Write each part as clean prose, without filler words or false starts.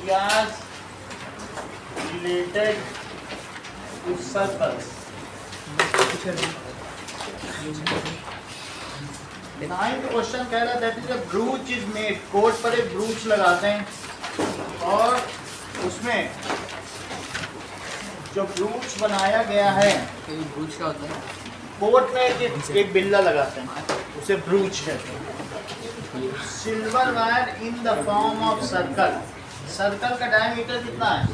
areas related to circles. Ninth question कह रहा that is a brooch is made, coat पर एक ब्रूच लगाते हैं और उसमें जो ब्रूच बनाया गया है, ब्रूच क्या होता है? कोट में एक बिल्ला लगाते हैं, उसे ब्रूच कहते हैं। Silver wire in the form of circle, circle का डायमीटर कितना है?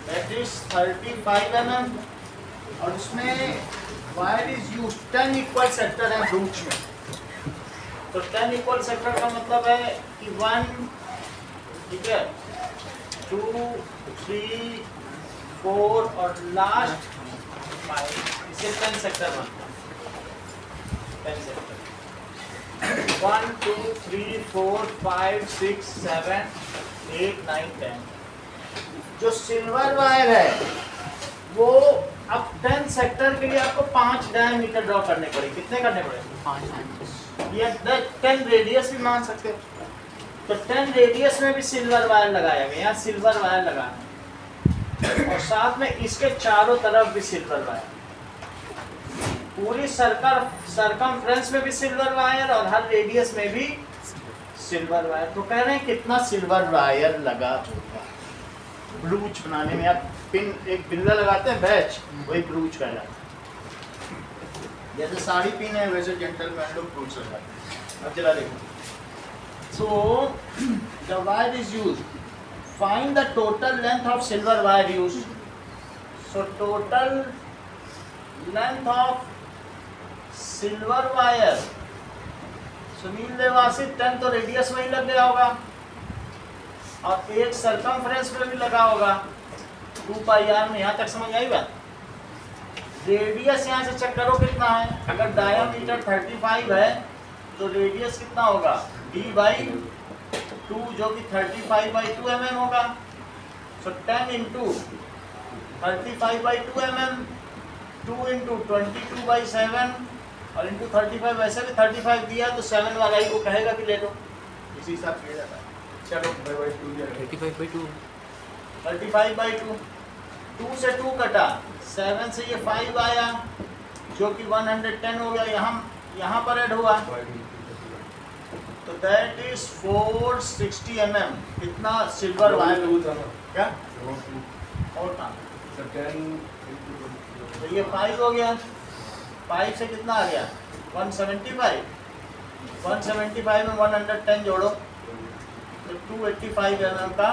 दैट इज 35 mm और उसमें wire is use 10 equal sector है ब्रूच में। तो 10 इक्वल सेक्टर का मतलब है कि 1, ठीक है, 2, 3, 4 और लास्ट 5, इसे 10 सेक्टर बनता है। 10 सेक्टर 1, 2, 3, 4, 5, 6, 7, 8, 9, 10। जो सिल्वर वायर है वो अब 10 सेक्टर के लिए आपको 5 डायमीटर ड्रॉ करने पड़े। कितने करने पड़े? 5 या 10 रेडियस भी मान सकते हो। तो 10 रेडियस में भी सिल्वर वायर लगाया गया, यहाँ सिल्वर वायर लगाया और साथ में इसके चारों तरफ भी सिल्वर वायर, पूरी सरकमफ्रेंस में भी सिल्वर वायर और हर रेडियस में भी सिल्वर वायर। तो कह रहे हैं कितना सिल्वर वायर लगा होगा ब्रूच बनाने में। आप पिन एक बिल्ला लगाते हैं बैच, वही ब्रूच कहलाता है। जैसे साड़ी पिन है वैसे जेंटलमैन लोग ब्रूच लगाते हैं। अब जरा देखो, so the wire is used, find the total length of silver wire used. So total length of silver wire, Sunil Dewasi 10 तो रेडियस में ही लग गया होगा और एक सरकमफ्रेंस में भी लगा होगा 2πr में। यहाँ तक समझ आई बात? रेडियस यहाँ से चेक करो कितना है। अगर डायमीटर 35 है तो रेडियस कितना होगा? d/2 जो कि 35/2 mm होगा। सो 10 × 35/2 mm, 2 × 22/7 और इंटू 35, वैसे भी 35 दिया तो 7 वाला ही वो कहेगा कि ले लो, इसी हिसाब से जाता है। चलो 35/2 35/2, 2 से 2 कटा, 7 से ये 5 आया जो कि 110 हो गया, यहाँ पर ऐड हुआ तो दैट इज 460 mm। इतना सिल्वर वायर क्या और था तो ये 5 हो गया, 5 से कितना आ गया? 175। 175 में 110 जोड़ो तो 285 mm का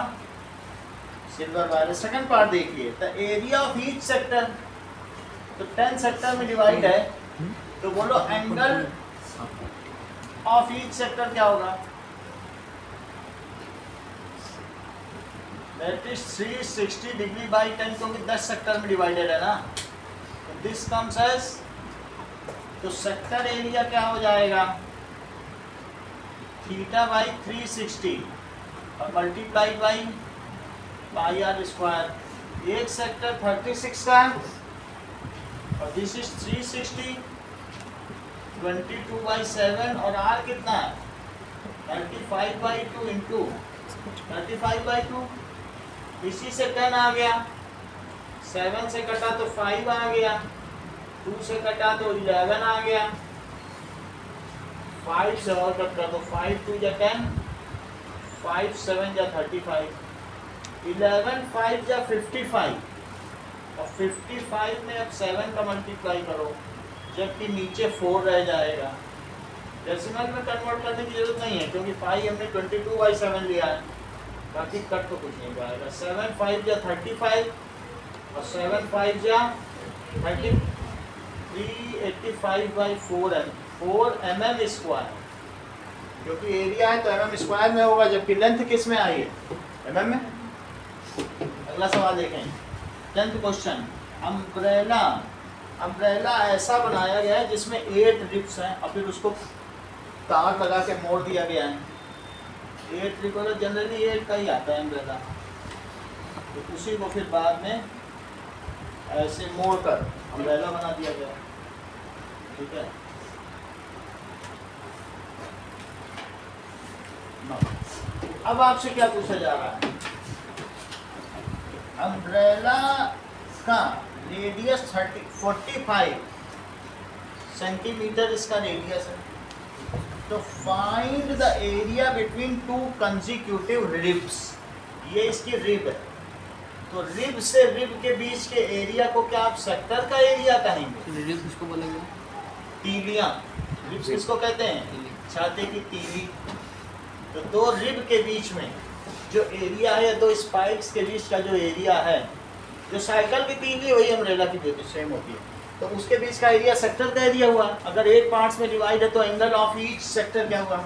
सिल्वर वायर। सेकंड पार्ट देखिए, the area of each sector, तो 10 सेक्टर में डिवाइड है तो बोलो एंगल ऑफ ईच सेक्टर क्या होगा? दैट इज 360 डिग्री बाई 10, क्योंकि 10 सेक्टर में डिवाइडेड है ना। तो दिस कम्स एज, तो सेक्टर एरिया क्या हो जाएगा? θ/360 और मल्टीप्लाइड बाई πr²। एक सेक्टर 36 का है और दिस इज 360, 22/7 और r कितना है? 35/2 इंटू 35/2। इसी से 10 आ गया, 7 से कटा तो 5 आ गया, 2 से कटा तो 11 आ गया, 5 से और कटा तो 5 2 या 10, 5 7 या 35, 11 5 या 55 और 55 में अब 7 का मल्टीप्लाई करो, जबकि नीचे 4 रह जाएगा। डेसिमल में कन्वर्ट करने की जरूरत नहीं है क्योंकि 5 हमने 22/7 लिया है, बाकी कट तो कुछ नहीं पाएगा। 7 5 या 35 और 7 5 या 30, 385/4 mm स्क्वायर, क्योंकि एरिया है तो mm स्क्वायर में होगा, जबकि लेंथ किस में आई है? mm में। अगला सवाल देखें, 10th क्वेश्चन। अम्ब्रेला ऐसा बनाया गया है जिसमें 8 रिप्स हैं और फिर उसको तार लगा के मोड़ दिया गया है। 8 रिप वाला जनरली 8 का ही आता है अम्ब्रेला, तो उसी को फिर बाद में ऐसे मोड़ कर अम्ब्रेला बना दिया गया। ठीक है, अब आपसे क्या पूछा जा रहा है? अम्ब्रेला का रेडियस 45 सेंटीमीटर इसका रेडियस है। तो find the area between two consecutive ribs, ये इसकी रिब है। तो रिब से रिब के बीच के एरिया को क्या आप सेक्टर का एरिया कहेंगे? रिब किसको बोलेंगे? तीलियां। रिब्स किसको कहते हैं? तीली। छाती की तीली। तो दो रिब के बीच में जो एरिया है, दो स्पाइक्स के बीच का जो एरिया है, जो साइकिल की तीली वही अम्ब्रेला की तीली सेम होती है, तो उसके बीच का एरिया सेक्टर का एरिया हुआ। अगर 8 पार्ट्स में डिवाइड है तो एंगल ऑफ ईच सेक्टर क्या हुआ?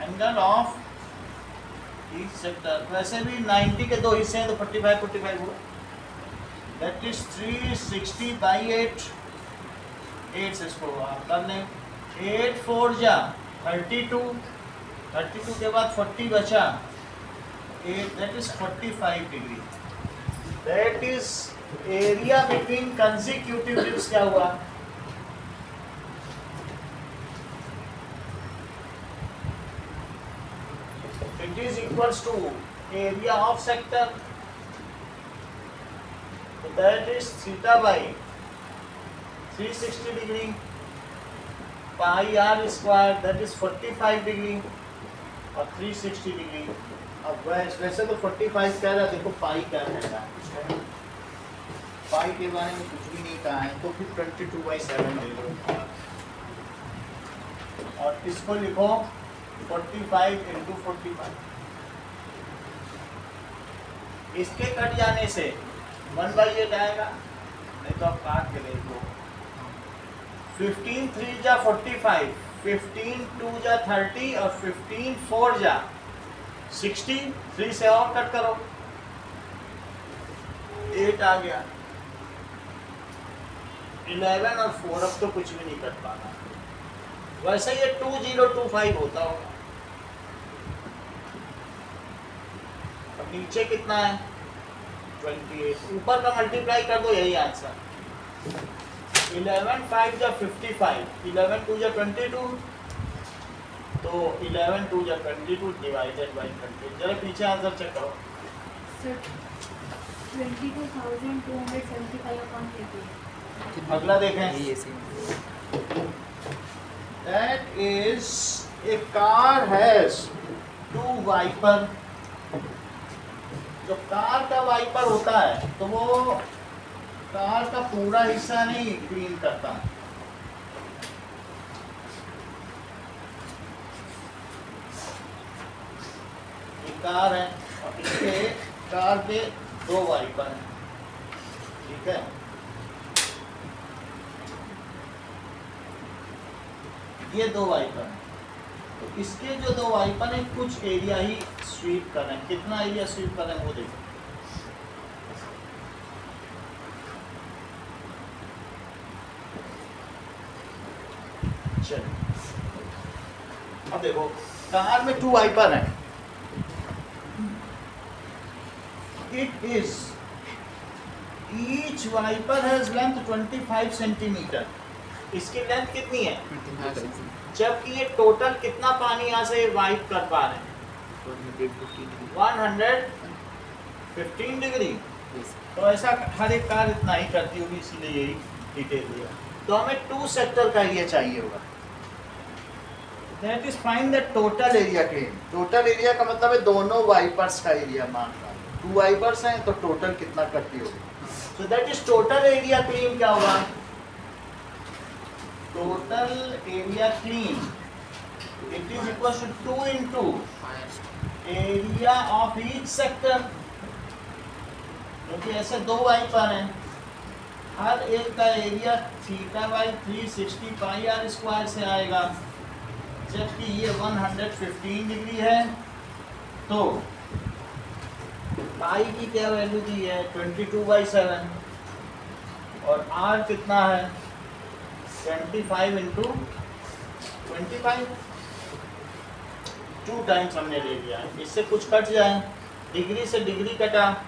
Angle of each sector. वैसे भी 90 के दो हिस्से हैं तो 45 हुआ। That is 360 by 8। 8 से इसको आप कर लें। 8 4 जा 32, 32 के बाद 40 बचा 8, that is 45 degree. That is area between consecutive ribs क्या हुआ? It is equals to area of sector, that is theta by 360 degree pi r square, that is 45 degree और 360 डिग्री। अब वैसे तो 45 कह रहा है, देखो पाई क्या रहेगा, पाई के बारे में कुछ भी नहीं कहा है, तो फिर 22/7 ले लो और इसको लिखो 45 × 45। इसके कट जाने से 1/8 आएगा, नहीं तो आप काट के ले लो। 15 3 जा 45, 15 2 जा 30 और 15 4 जा 60। 3 से और कट करो, 8 आ गया। 11 और 4 अब तो कुछ भी नहीं कट पाना। वैसे ये 2025 होता होगा। अब नीचे कितना है? 28। ऊपर का मल्टीप्लाई कर दो, यही आंसर। 11 5 जा 55, 11 2 जा 22, तो 11 2 जा 22 डिवाइडेड बाई 20। जरा पीछे आंसर चेक करो। 22,275/80। अगला देखें। ये same. That is a car has 2 wiper. जो कार का वाइपर होता है तो वो कार का पूरा हिस्सा नहीं क्लीन करता। ये कार है और इसके कार पे 2 वाइपर हैं, ठीक है। ये 2 वाइपर हैं, तो इसके जो 2 वाइपर हैं कुछ एरिया ही स्वीप कर रहे हैं। कितना एरिया स्वीप कर रहे हैं वो देखो। चलो अब देखो, कार में 2 वाइपर हैं। It is each wiper has length 25 centimetre. इसकी लेंथ कितनी है? जबकि ये टोटल कितना पानी यहाँ से वाइप कर पा रहे हैं? 115 डिग्री। तो ऐसा हर एक कार इतना ही करती होगी, इसीलिए यही डिटेल दिया। तो हमें 2 सेक्टर का एरिया चाहिए होगा। That is find the total area clean. Total area का मतलब है दोनों वाइपर्स का एरिया मान लो। 2 वाइपर्स हैं तो टोटल कितना करती होगी। So that is total area clean क्या होगा? Total area clean it is equal to 2 into area of each sector. क्योंकि ऐसे 2 वाइपर हैं, हर एक का एरिया θ/360 पाई आर स्क्वायर से आएगा। जबकि ये 115 डिग्री है, तो पाई की क्या वैल्यू दी है? 22/7 और आर कितना है? 25 × 25। 2 टाइम्स हमने ले लिया। इससे कुछ कट जाए, डिग्री से डिग्री कटा,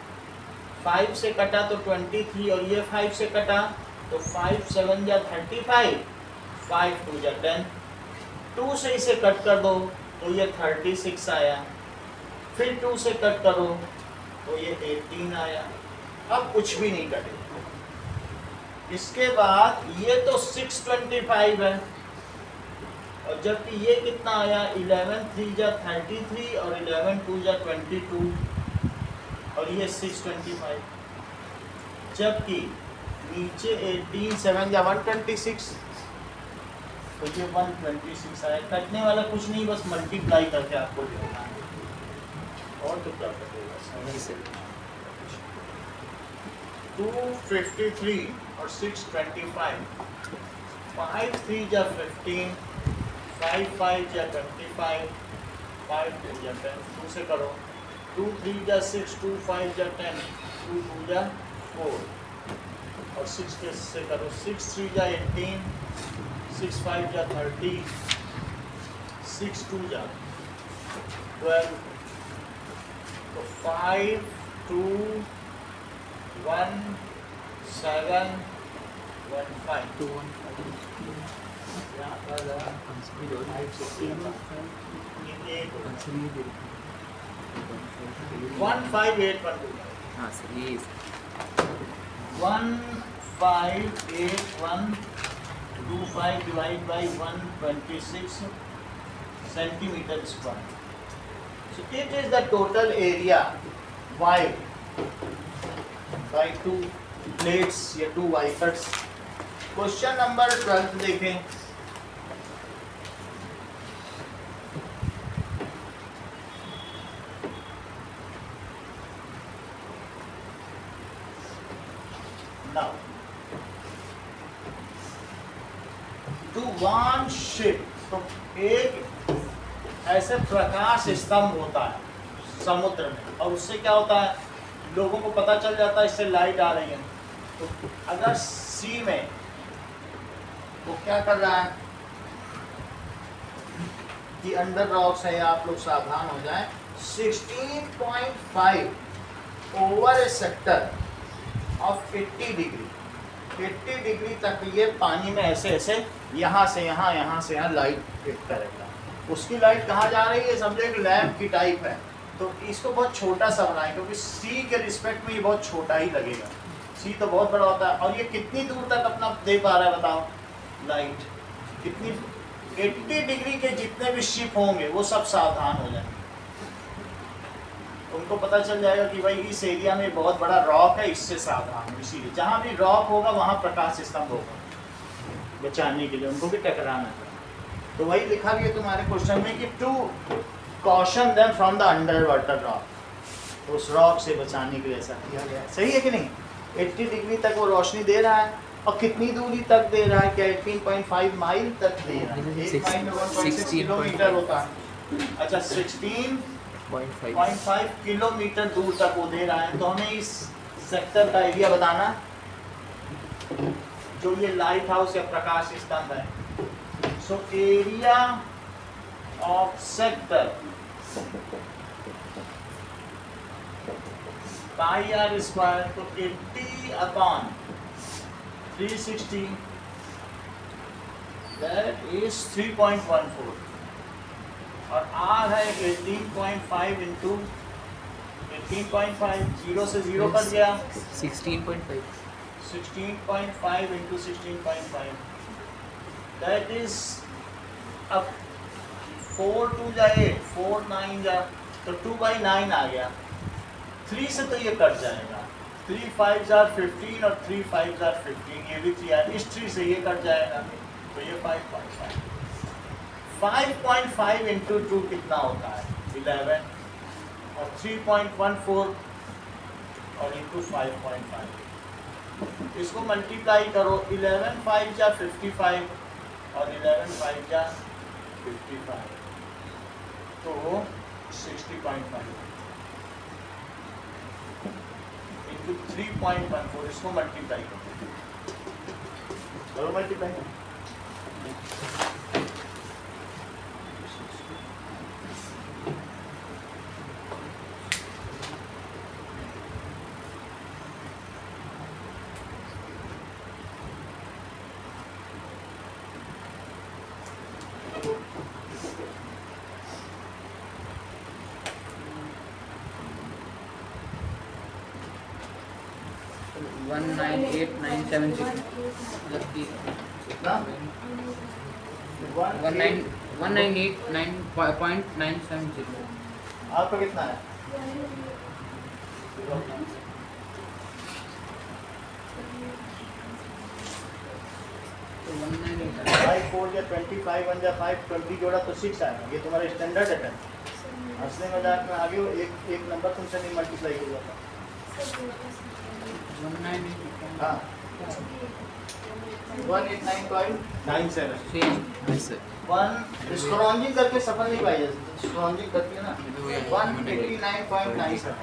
5 से कटा तो 23 और ये 5 से कटा तो 5 7 जा 35, 5 2 जा 10। 2 से इसे कट कर दो तो ये 36 आया। फिर 2 से कट करो तो ये 18 आया। अब कुछ भी नहीं कटेगा। इसके बाद ये तो 625 है, और जबकि ये कितना आया, 11 3 जा 33 और 11 2 जा 22, और ये 625, जबकि नीचे 18 7 जा 126, तो ये 126 आया। कटने वाला कुछ नहीं, बस मल्टीप्लाई करके आपको लिखना है, और तो क्या कटेगा। 253 और 625, 5 3 जा 15, 5 5 जा 25, 5 2 जा 10, 2 से करो, 2 3 जा 6, 2 5 जा 10, 2 2 जा 4, और 6 के से करो, 6 3 जा 18, 6 5 जा 30, 6 2 जा 12, तो 5 2 1 7 1 5, 2 1 5 यहाँ पर 5 16 ये 1 5 8 1 2, हाँ सर ये 1 5 8 1 2 5 divide by 126 centimetre square. So it is the total area wide by 2 plates या 2 wipers. क्वेश्चन नंबर 12 देखें. Now to one ship, तो एक ऐसे प्रकाश स्तंभ होता है समुद्र में, और उससे क्या होता है, लोगों को पता चल जाता है इससे लाइट आ रही है. तो अगर सी में वो क्या कर रहा है कि अंडर रॉक्स है, आप लोग सावधान हो जाएं. 16.5 over A sector of 80 degree, 80 degree तक ये पानी में ऐसे ऐसे यहाँ से यहाँ लाइट हिट करेगा. उसकी लाइट कहाँ जा रही है, समझो एक लैंप की टाइप है. तो इसको बहुत छोटा सा बनाए, क्योंकि सी के रिस्पेक्ट में ये बहुत छोटा ही लगेगा. सी तो बहुत बड़ा होता है, और ये कितनी दूर तक अपना दे पा रहा है बताओ लाइट कितनी. 80 डिग्री के जितने भी शिप होंगे वो सब सावधान हो जाएंगे. उनको पता चल जाएगा कि भाई इस एरिया में बहुत बड़ा रॉक है, इससे सावधान हो. इसीलिए जहाँ भी रॉक होगा वहाँ प्रकाश स्तंभ होगा, बचाने के लिए उनको भी टकराना है. तो वही लिखा भी है तुम्हारे क्वेश्चन में कि to caution them from the under water rock, उस रॉक से बचाने के लिए ऐसा किया गया. सही है कि नहीं. 80 डिग्री तक वो रोशनी दे रहा है, और कितनी दूरी तक दे रहा है, क्या 18.5 माइल तक दे रहा है. 1 माइल में 1.6 किलोमीटर होता है. अच्छा 16.5 किलोमीटर दूर तक वो दे रहा है. तो हमें इस सेक्टर का एरिया बताना, जो ये लाइट हाउस या प्रकाश स्तंभ है. So area of sector pi r square, तो 80 अपॉन 360, दैट इज 3.14, और आर है 18.5 इंटू 18.5, 0 से 0 कट गया, 16.5 16.5 इंटू 16.5, दैट इज अब 4 2 जा 8, 4 9 जा, तो 2/9 आ गया. 3 से तो ये कट जाएगा, 3 5 are 15 और 3 5 are 15, ये भी 3 है. इस 3 से ये कट जाएगा, तो ये 5.5. 5.5 इंटू 2 कितना होता है 11, और 3.14 और इंटू 5.5. इसको मल्टीप्लाई करो, 11 5 जा 55 और 11 5 जा 55, तो 60.5 इंटू 3.14. इसको मल्टीप्लाई करो, मल्टीप्लाई. 198,970 मतलब कि कितना 198,970 आपका कितना है? तो 198 फाइव फोर या 25 वन या 5 20 जोड़ा तो 6 आएगा। ये तुम्हारा स्टैंडर्ड है। असली मजाक में आगे हो, एक नंबर तुमसे नहीं मल्टीप्लाई हो जाता। 198 हाँ 189.97 सेम ऐसे वन स्क्रॉन्जिंग करके सफल नहीं पाई जाती। स्क्रॉन्जिंग करके ना 189.97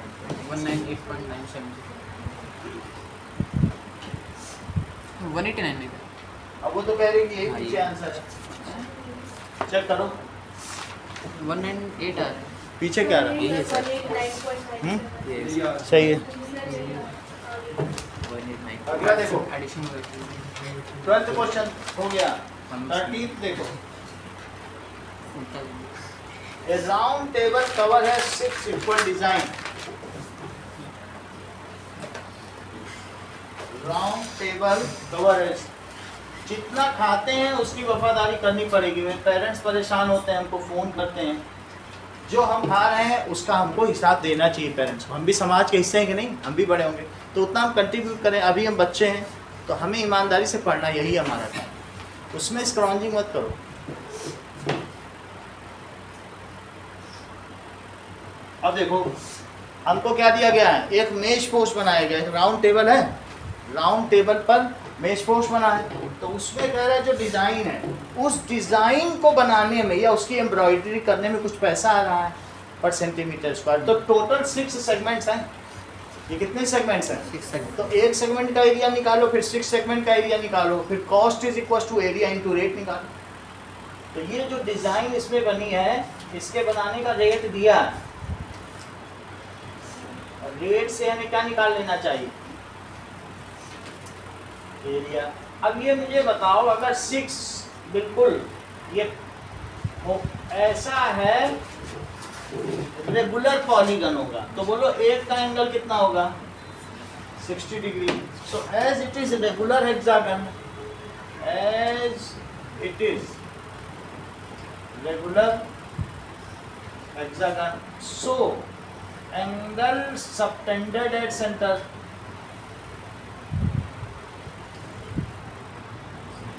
198.970 189 नहीं था। अब वो तो कह रही कि यही हाँ, पीछे ये। आंसर है। चेक करो 198 आ रहा है। पीछे क्या रहा यही है सर। ये सही है। 189 अगला देखो। एडिशन 12th क्वेश्चन हो गया। 13th देखो। A round table cover has 6 equal design. Round table cover has जितना खाते हैं उसकी वफादारी करनी पड़ेगी। मेरे पेरेंट्स परेशान होते हैं, हमको फ़ोन करते हैं, जो हम खा रहे हैं उसका हमको हिसाब देना चाहिए पेरेंट्स को। हम भी समाज के हिस्से हैं कि नहीं, हम भी बड़े होंगे तो उतना हम कंट्रीब्यूट करें। अभी हम बच्चे हैं तो हमें ईमानदारी से पढ़ना, यही हमारा काम। उसमें स्क्रॉन्जिंग मत करो। अब देखो हमको क्या दिया गया है, एक मेज पोस्ट बनाया गया है। राउंड टेबल है, राउंड टेबल पर मेज पोस्ट बना है, तो उसमें कह रहा है जो डिज़ाइन है उस डिज़ाइन को बनाने में या उसकी एम्ब्रॉयडरी करने में कुछ पैसा आ रहा है पर सेंटीमीटर स्क्वायर। तो टोटल 6 सेगमेंट्स हैं। ये कितने सेगमेंट्स हैं? 6 सेकंड तो एक सेगमेंट का एरिया निकालो, फिर 6 सेगमेंट का एरिया निकालो, फिर cost is equal to area into rate निकालो। तो ये जो डिज़ाइन इसमें बनी है, इसके बनाने का रेट दिया है। रेट से हमें क्या निकाल लेना चाहिए? एरिया। अब ये मुझे बताओ, अगर 6 बिल्कुल ये ऐसा है रेगुलर पॉलीगन होगा तो बोलो एक का एंगल कितना होगा? 60 degree. So as it is regular hexagon, as it is regular hexagon, so angle subtended at centre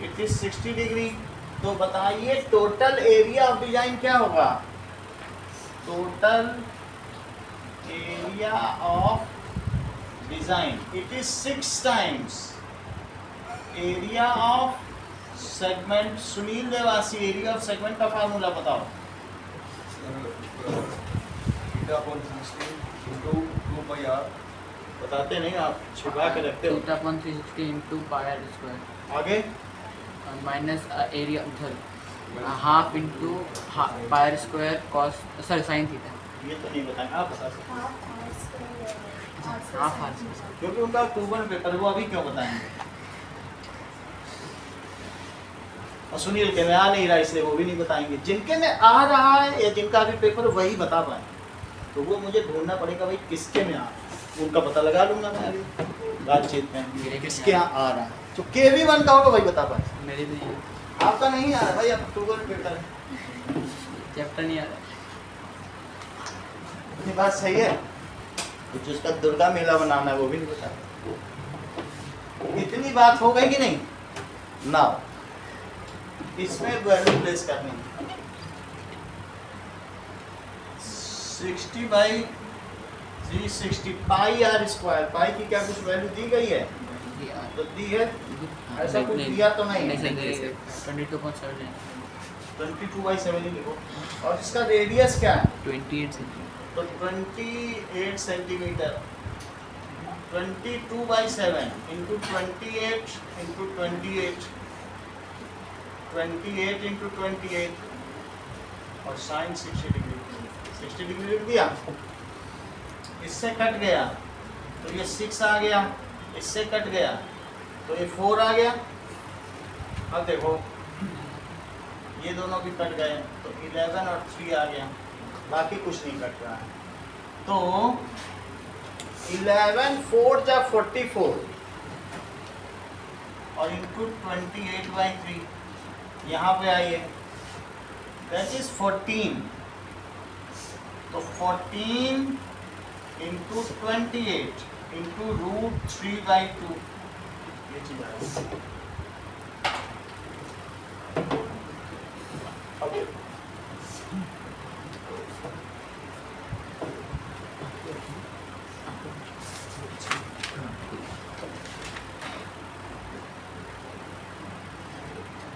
it is 60 degree. तो बताइए टोटल एरिया ऑफ डिजाइन क्या होगा? Total area of design it is 6 times area of segment. Sunil Devasi, area of segment का formula बताओ। बताते नहीं आप, छिपा के रखते हो। Theta upon 360 into pi r square आगे माइनस एरिया उधर half into pi r square cos sorry sine theta ये तो नहीं बताएंगे, आप बता सकते हाफ आर क्योंकि उनका अक्टूबर में पेपर, वो अभी क्यों बताएंगे? और सुनील के में आ नहीं रहा इसलिए वो भी नहीं बताएंगे। जिनके में आ रहा है या जिनका अभी पेपर वही बता पाए, तो वो मुझे ढूंढना पड़ेगा भाई किसके में आ रहा है, उनका पता लगा लूंगा मैं अभी बातचीत में किसके यहाँ आ रहा है। तो KV1 का होगा वही बता पाए। मेरे भी आपका नहीं आ रहा भाई, अब अक्टूबर में पेपर है। चैप्टर नहीं आ रहा। अपनी बात सही है। जिसका दुर्गा मेला बनाना है वो भी नहीं बता। इतनी बात हो गई कि नहीं? नाउ इसमें वैल्यू प्लेस करनी है। 60/360 पाई आर स्क्वायर। पाई की क्या कुछ वैल्यू दी गई है? तो दी है, ऐसा कुछ दिया तो नहीं है। 22.7 22/7 ही लिखो। और इसका रेडियस क्या है? 28 सेंटीमीटर तो 28 सेंटीमीटर। 22/7 इंटू 28 इंटू 28 28 इंटू 28 और साइन 60 डिग्री। 60 डिग्री लिख दिया। इससे कट गया तो ये 6 आ गया, इससे कट गया तो ये 4 आ गया। अब देखो ये दोनों भी कट गए तो 11 और 3 आ गया, बाकी कुछ नहीं कट रहा है। तो 11 4 जा 44 और इंटू 28/3 यहाँ पे आइए, दैट इज 14। तो 14 इंटू 28 इंटू √3/2 ये चीज आएगी।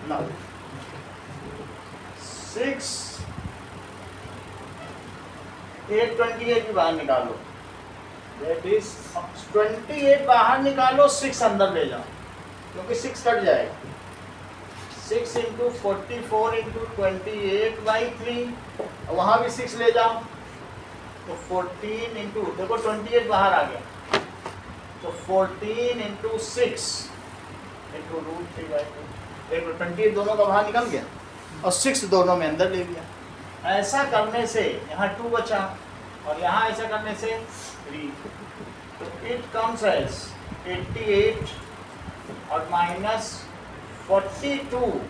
Now 6 828 भी बाहर निकालो, दैट इज 28 बाहर निकालो, 6 अंदर ले जाओ क्योंकि 6 कट जाएगा। 6 इंटू 44 इंटू 28/3, वहाँ भी 6 ले जाओ तो 14 इंटू, देखो 28 बाहर आ गया तो 14 इंटू 6 इंटू √3/2, देखो 28 दोनों का बाहर निकल गया और 6 दोनों में अंदर ले लिया। ऐसा करने से यहाँ 2 बचा और यहाँ ऐसा करने से 3, तो इट कम्स एज 88 और माइनस 42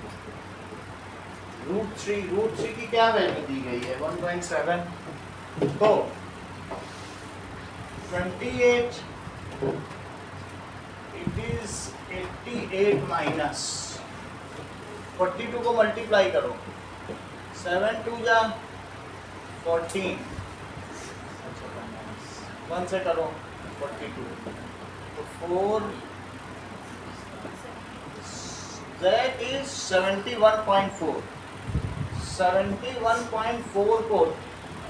√3 की क्या वैल्यू दी गई है 1.7, तो 28 इट इज 88 माइनस 42 को मल्टीप्लाई करो, 7 2 जा 14, 1 से करो 42, तो 4 दैट इज 71.4। 71.4 को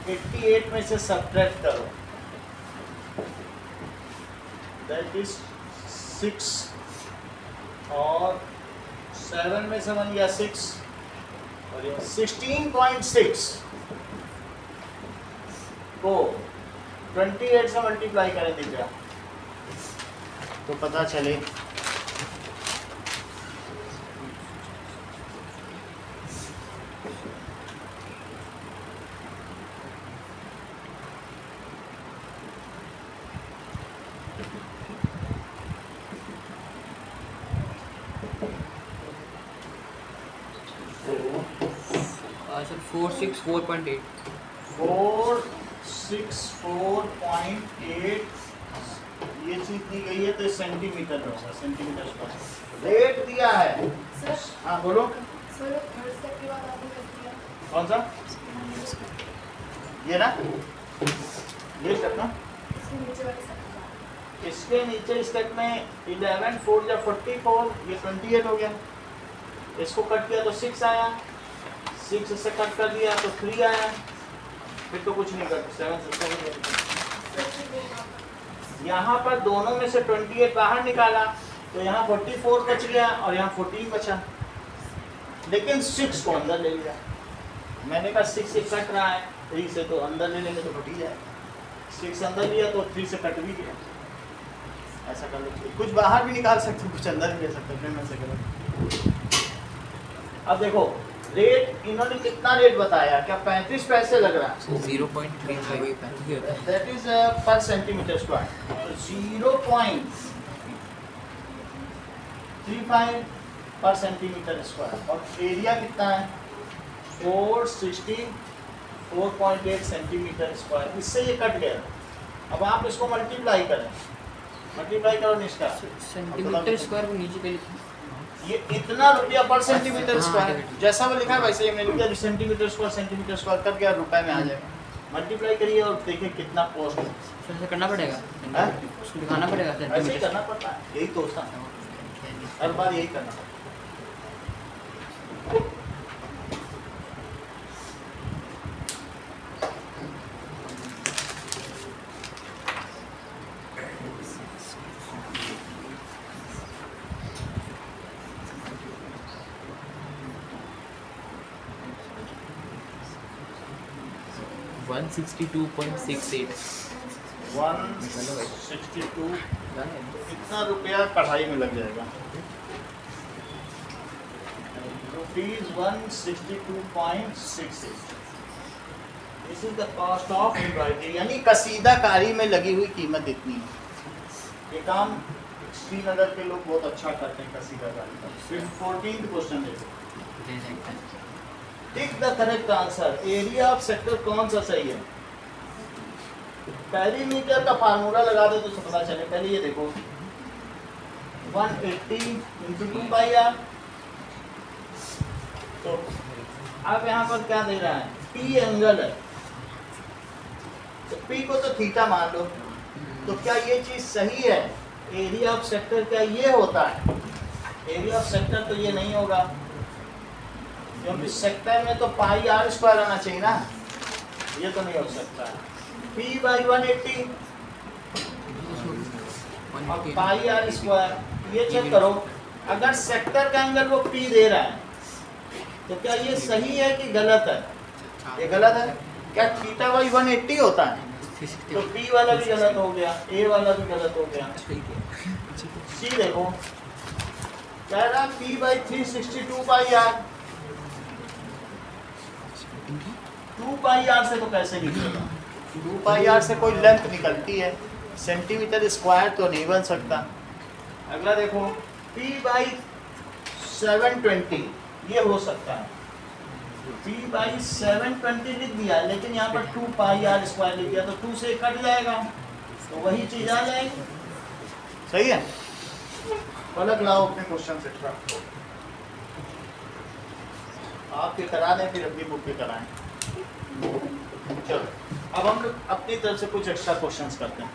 88 में से सब्ट्रैक्ट करो, दैट इज 6 और 7 में से बन गया 6 और ये 16.6 को 28 से मल्टीप्लाई करें दिव्या तो पता चले सर 464.8 464.8 ये चीज दी गई है तो सेंटीमीटर में होगा, सेंटीमीटर स्क्वायर। रेट दिया है, सर हाँ बोलो सर थर्ड स्टेप के बाद आपने कर दिया कौन सा, ये ना ये स्टेप ना, इसके नीचे वाले स्टेप इसके नीचे स्टेप में 11 4 या 44, ये 28 हो गया, इसको कट किया तो 6 आया, 6 से कट कर दिया तो 3 आया, फिर तो कुछ नहीं करते 7 से हो गया। यहाँ पर दोनों में से 28 बाहर निकाला तो यहाँ 44 बच गया और यहाँ 14 बचा, लेकिन 6 को अंदर ले लिया। मैंने कहा 6 से कट रहा है 3 से, तो अंदर ले लेंगे तो कट ही जाएगा। 6 अंदर लिया तो 3 से कट भी गया। ऐसा कर लो, कुछ बाहर भी निकाल सकते हो, कुछ अंदर भी ले सकते हो, फिर मैं से करो। अब देखो रेट इन्होंने कितना रेट बताया, क्या 35 पैसे लग रहा है, 0.35 दैट इज पर सेंटीमीटर स्क्वायर, 0.35 पर सेंटीमीटर स्क्वायर, और एरिया कितना है 464.8 सेंटीमीटर स्क्वायर। इससे ये कट गया। अब आप इसको मल्टीप्लाई करें, मल्टीप्लाई करो निष्ठा, सेंटीमीटर स्क्वायर को नीचे पे लिखो, ये इतना रुपया पर सेंटीमीटर स्क्वायर, जैसा वो लिखा है वैसे ही हमने लिख दिया, सेंटीमीटर स्क्वायर कर गया, रुपए में आ जाएगा। मल्टीप्लाई करिए और देखिए कितना कॉस्ट है। ऐसे करना पड़ेगा, हाँ? उसको दिखाना पड़ेगा ऐसे ही सेंटीमीटर। करना पड़ता है, यही तो होता है, हर बार यही करना पड़ता है। 162.68 162 इतना रुपया कढ़ाई में लग जाएगा, ₹162.68। This is the cost of embroidery, यानी कसीदाकारी में लगी हुई कीमत इतनी है। ये काम श्रीनगर के लोग बहुत अच्छा करते हैं कसीदा गाने का। फिर 14th क्वेश्चन देखो, दे सकते हैं। Tick the correct answer. Area of sector कौन सा सही है? पेरीमीटर का फार्मूला लगा दो तो पता चले। पहले ये देखो 180 इंटू 2 पाई आर। तो अब यहाँ पर क्या दे रहा है? P एंगल है, तो P को तो थीटा मान लो। तो क्या ये चीज सही है? एरिया ऑफ सेक्टर क्या ये होता है? एरिया ऑफ सेक्टर तो ये नहीं होगा, क्योंकि सेक्टर में तो पाई आर स्क्वायर आना चाहिए ना। ये तो नहीं हो सकता है। P बाई 180 और पाई आर स्क्वायर। ये चेक करो, अगर सेक्टर का एंगल वो P दे रहा है तो क्या ये सही है कि गलत है? ये गलत है। क्या थीटा बाई 180 होता है? तो P वाला भी गलत हो गया, A वाला भी गलत हो गया। C देखो, कह रहा P by 362 pi r. 2 pi r से तो कैसे निकलेगा? 2 पाई आर से कोई लेंथ निकलती है, सेंटीमीटर स्क्वायर तो नहीं बन सकता। अगला देखो, P बाई 720 ये हो सकता है। P बाई 720 लिख दिया, लेकिन यहाँ पर 2 पाई आर स्क्वायर लिख दिया, तो 2 से कट जाएगा, तो वही चीज आ जाएगी। सही है। पलक लाओ अपने क्वेश्चन से। आपके करा दें, फिर अपनी बुक पे कराएं। चलो अब हम लोग अपनी तरफ से कुछ एक्स्ट्रा क्वेश्चंस करते हैं।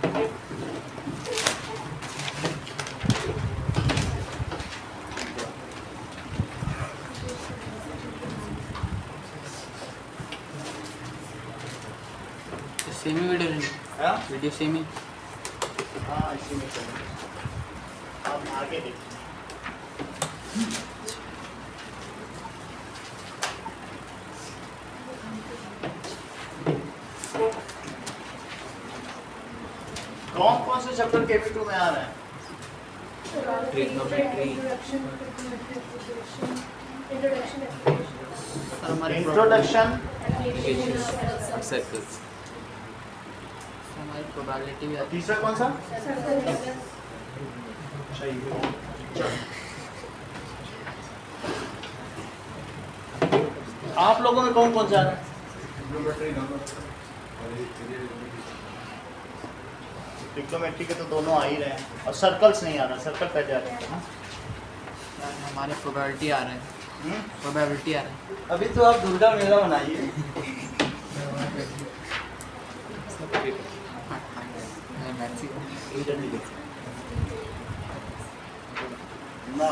सेमी वीडियो हाँ वीडियो सेमी। हाँ, इसी में चलेंगे। अब आगे देखते हैं। कौन से चैप्टर KV2 में आ रहा है? इंट्रोडक्शन, सर्कल्स हमारी प्रोबेबिलिटी भी आती तीसरा कौन सा? आप लोगों में कौन कौन सा आ रहा है? ट्रिग्नोमेट्री के तो दोनों आ ही रहे हैं, और सर्कल्स नहीं आ रहा। सर्कल पहले आ रहा है। हमारे प्रोबेबिलिटी आ रहा है। प्रोबेबिलिटी आ रहा है। अभी तो आप दुर्गा मेला मनाइए। ना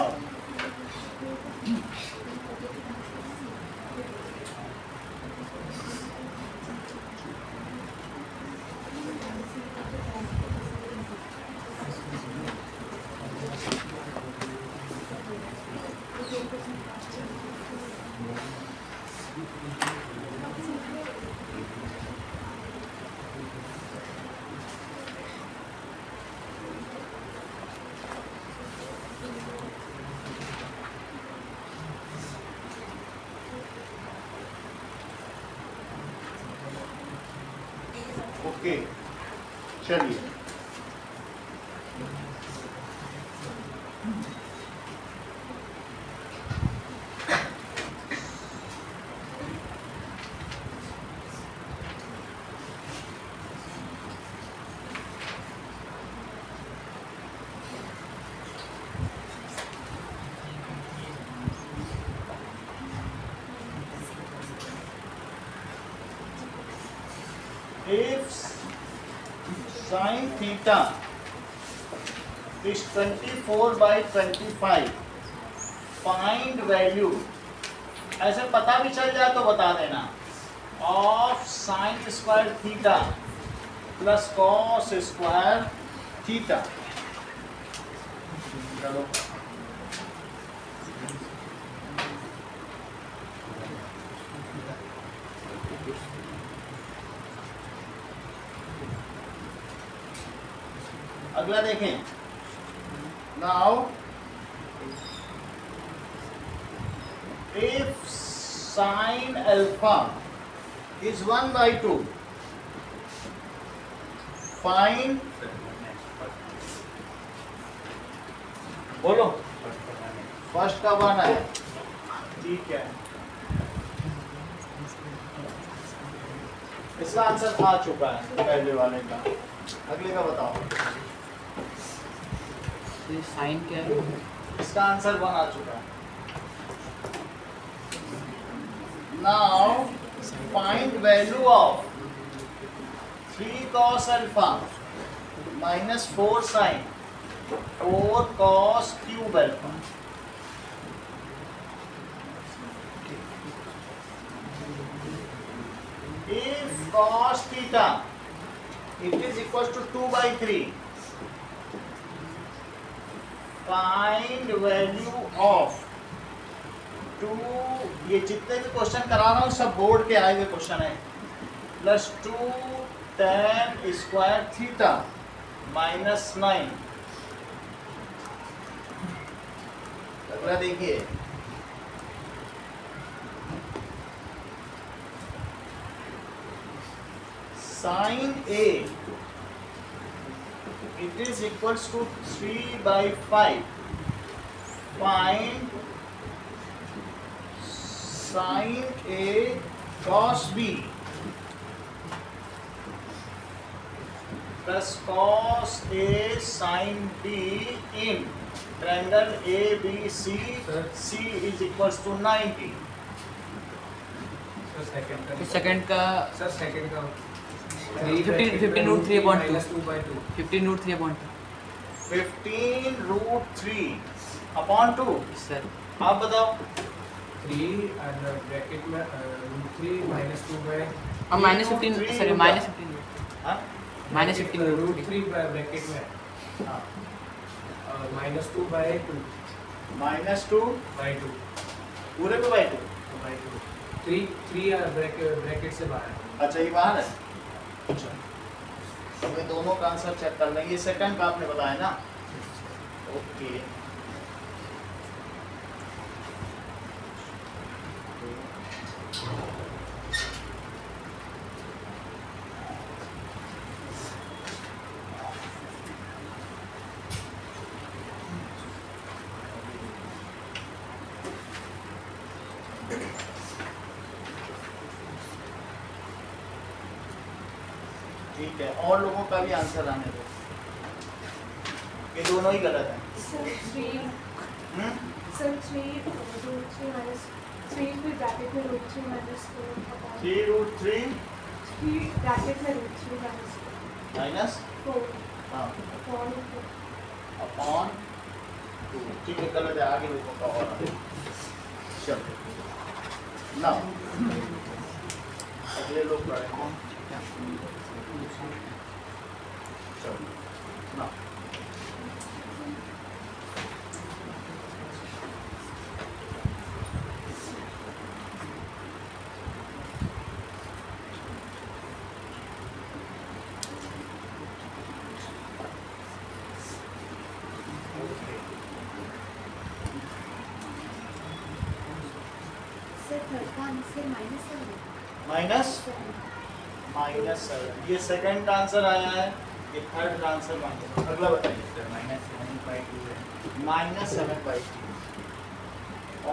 ओके, चलिए if sin theta is 24/25, find value, ऐसे पता भी चल जाए तो बता देना, of sine square theta plus cos square theta. चलो अगला देखें। Now if sin alpha is 1/2, find बोलो फर्स्ट का 1 है, ठीक है। इसका आंसर आ चुका है पहले वाले का, अगले का बताओ। ये साइन क्या है? इसका आंसर 1 आ चुका है। Now find value of 3 cos alpha minus 4 sin 4 cos cube alpha. If cos theta it is equals to 2/3, find value of 2, ये जितने भी क्वेश्चन करा रहा हूँ सब बोर्ड के आए हुए क्वेश्चन है, plus 2 tan square theta minus 9। अगला देखिए, sin A it is equals to 3/5, find sin A cos B plus cos A sin B in triangle ABC, C is equals to 90। Second का sir second का 15 root 3 upon 2 2/2 15 root 3 upon 15 root 3 upon 2। 2 sir. आप बताओ 3 and bracket में √3 minus 2 by अब minus 15 sorry minus 15 हाँ minus 15 root 3 bracket में हाँ minus 2 by 2 minus 2 by 2 पूरे को बाई 2। by 2 3 ब्रैकेट से बाहर। अच्छा ये बाहर है। अच्छा तो ये दोनों का आंसर चेक कर लेंगे। ये सेकंड का आपने बताया ना, ओके। ठीक है, और लोगों का भी आंसर आने दो, ये दोनों ही गलत है। सर 3 हम्म? सर 3 √3 minus 3 फिर ब्रैकेट में √3 minus 4 3 रूट 3 3 ब्रैकेट में √3 minus माइनस 4 हाँ अपॉन अपॉन 2। ठीक है, गलत है, आगे लोगों का और आगे। चलो ना अगले लोग पढ़ेंगे। चलो ना सर थर्ड का आंसर माइनस -7। ये सेकंड का आंसर आया है, ये थर्ड का आंसर माइनस। अगला बताइए सर। -7/2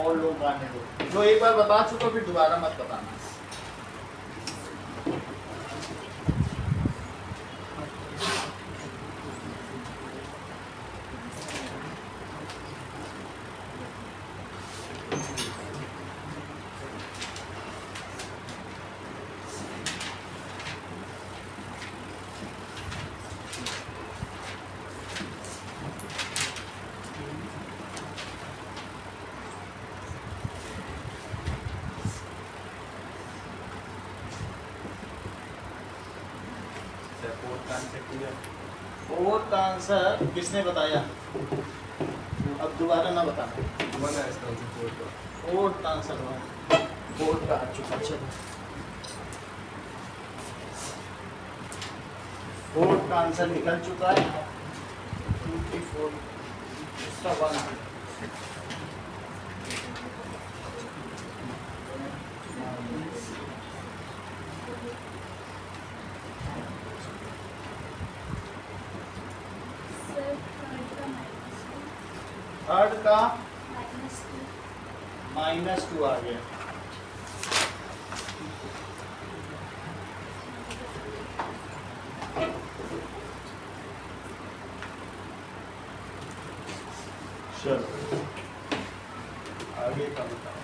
और लोग आने दो, जो एक बार बता चुका फिर दोबारा मत बताना। फोर्थ का आंसर किसने बताया? अब दोबारा ना बताना। फोर्थ का आंसर फोर्थ का आ चुका। फोर्थ का आंसर निकल चुका है। 2 3 4 इसका 1 सर थर्ड का -2 थर्ड का -2 -2 आ गया। चलो आगे का बताओ।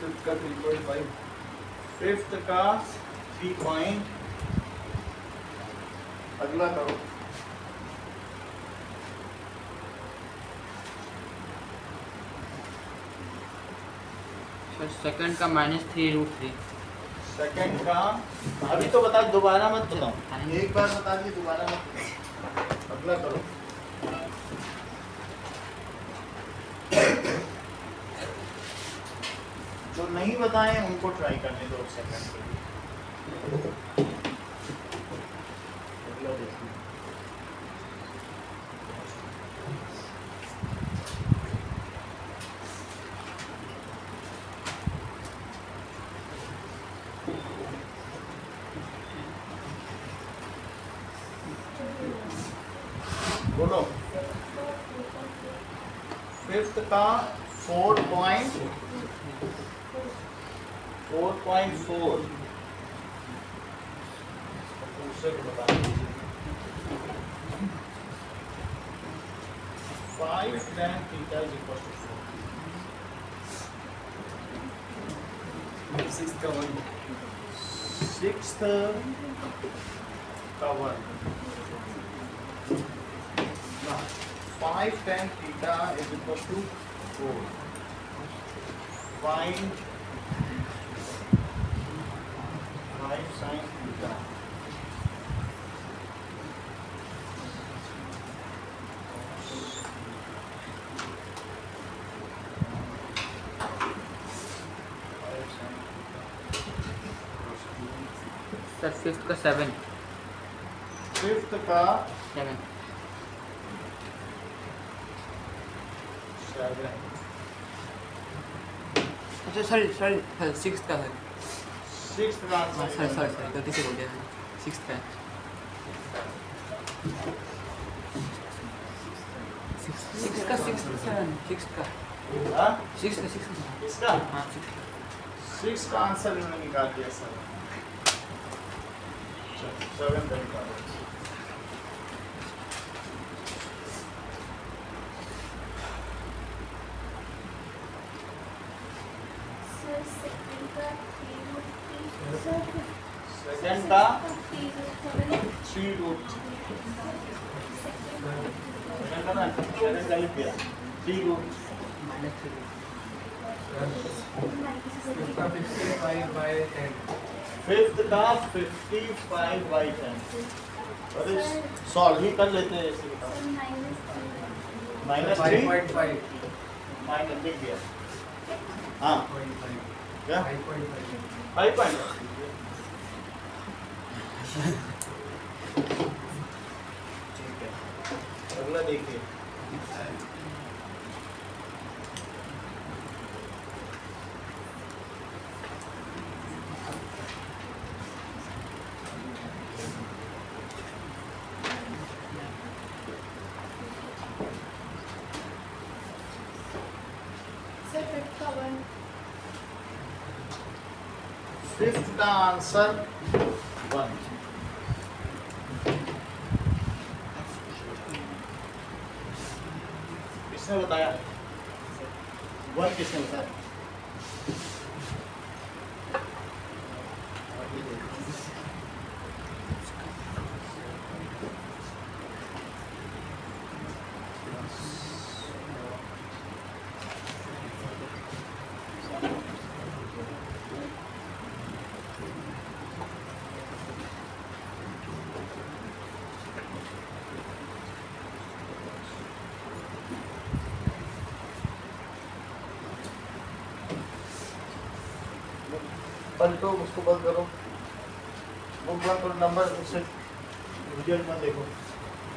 फिफ्थ का 3.5 फिफ्थ का 3 पॉइंट, अगला करो। सर सेकंड का -3√3। सेकंड का अभी तो बता, दोबारा मत बताओ, एक बार बता दिए दोबारा मत बताओ। अगला करो। जो नहीं बताए उनको ट्राई करने दो सेकंड के लिए। अगला देखिए। बोलो। फिफ्थ का 4.4 दूसरे को बता दीजिए। 5 tan theta is equal to 4। Sixth का 1 सिक्स्थ का 1। 5 tan theta is equal to 4। Find 5 sin theta। Sir fifth का 7। फिफ्थ का 7। 7। अच्छा सॉरी सॉरी सर सिक्स्थ का सर। सिक्स्थ का हाँ आंसर सॉरी सॉरी सॉरी गलती से बोल दिया सर। सिक्स्थ का सिक्स का 6 7 6 का हाँ? 6 का 6 का इसका हाँ 6 का। 6 का आंसर इन्होंने निकाल दिया सर। 7 का निकालो। सर सेकंड का 3√3 सर सेकंड का 3√7 3√3। सेकंड का ना सेकंड का लिख दिया 3√3। फिफ्थ का 55/10 फिफ्थ का 55/10। अरे सॉल्व ही कर लेते हैं ऐसे बताओ। -3 5.5 माइनस लिख दिया। हाँ 5.5 क्या 5.5 5 पॉइंट। ठीक है अगला देखिए। सर फिफ्थ का 1 फिफ्थ का आंसर 1। किसने बताया? वन किसने बताया? पलटो, उसको बंद करो, वो बंद करो, नंबर उससे रिजल्ट मत देखो,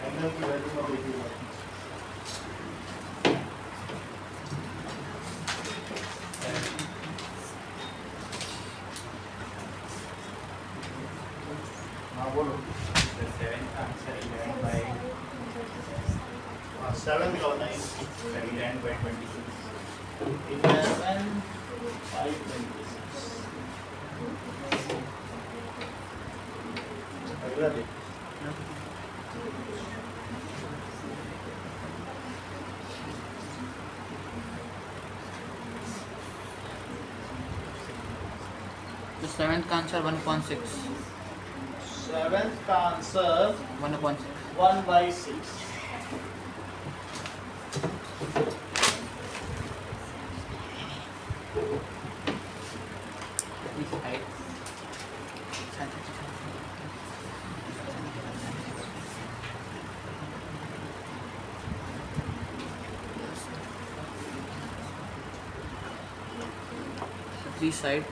एंगल की वैल्यू मत देखिए। हाँ बोलो। The seventh answer 11 by 7 का होता है 11 by 26. 11 by 26। अगला देख। तो सेवेंथ का आंसर 1.6 7th का answer 1.6 1/6। This height. This side.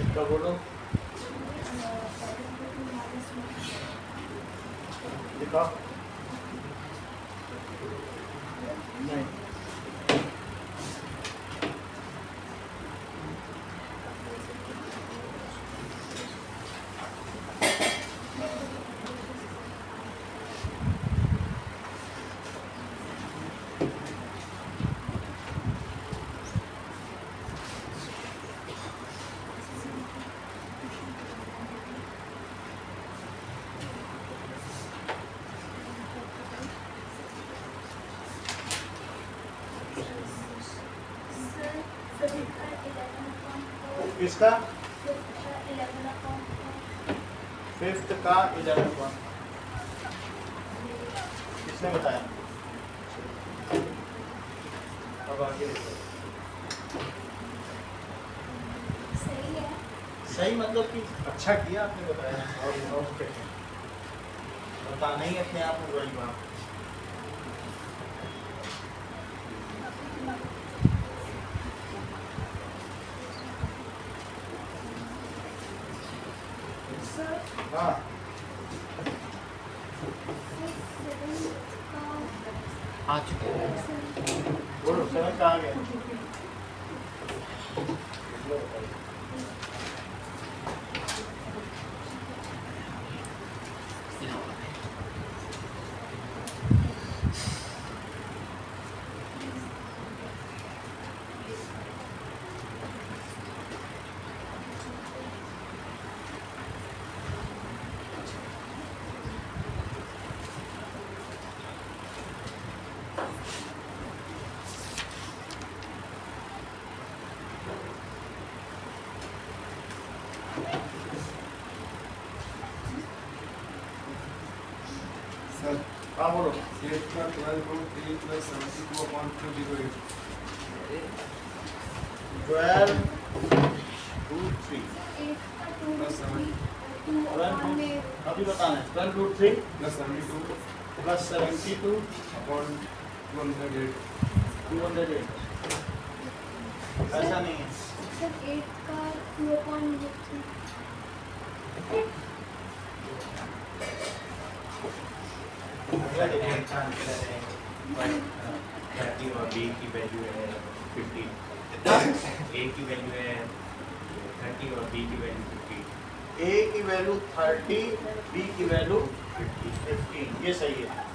इसका बोलो, दिखाओ। नहीं, किसका? 5th का 11 किसने बताया? अब आगे देखो। सही मतलब कि अच्छा किया आपने बताया, और क्या बताना ही अपने आप में बड़ी बात। हाँ आ चुके हैं। बोलो, 7 कहाँ गया? सर हाँ बोलो। 8 का 12√3 plus 72/208 12 2 3 plus 7 अभी बताना है। 12√3 plus 72 plus 72 upon 208. 208। ऐसा नहीं है। अगला देखो। टेन का आंसर है 30 और बी की वैल्यू है 50. ए की वैल्यू है 30 और बी की वैल्यू 50. ए की वैल्यू 30, बी की वैल्यू 15 ये सही है।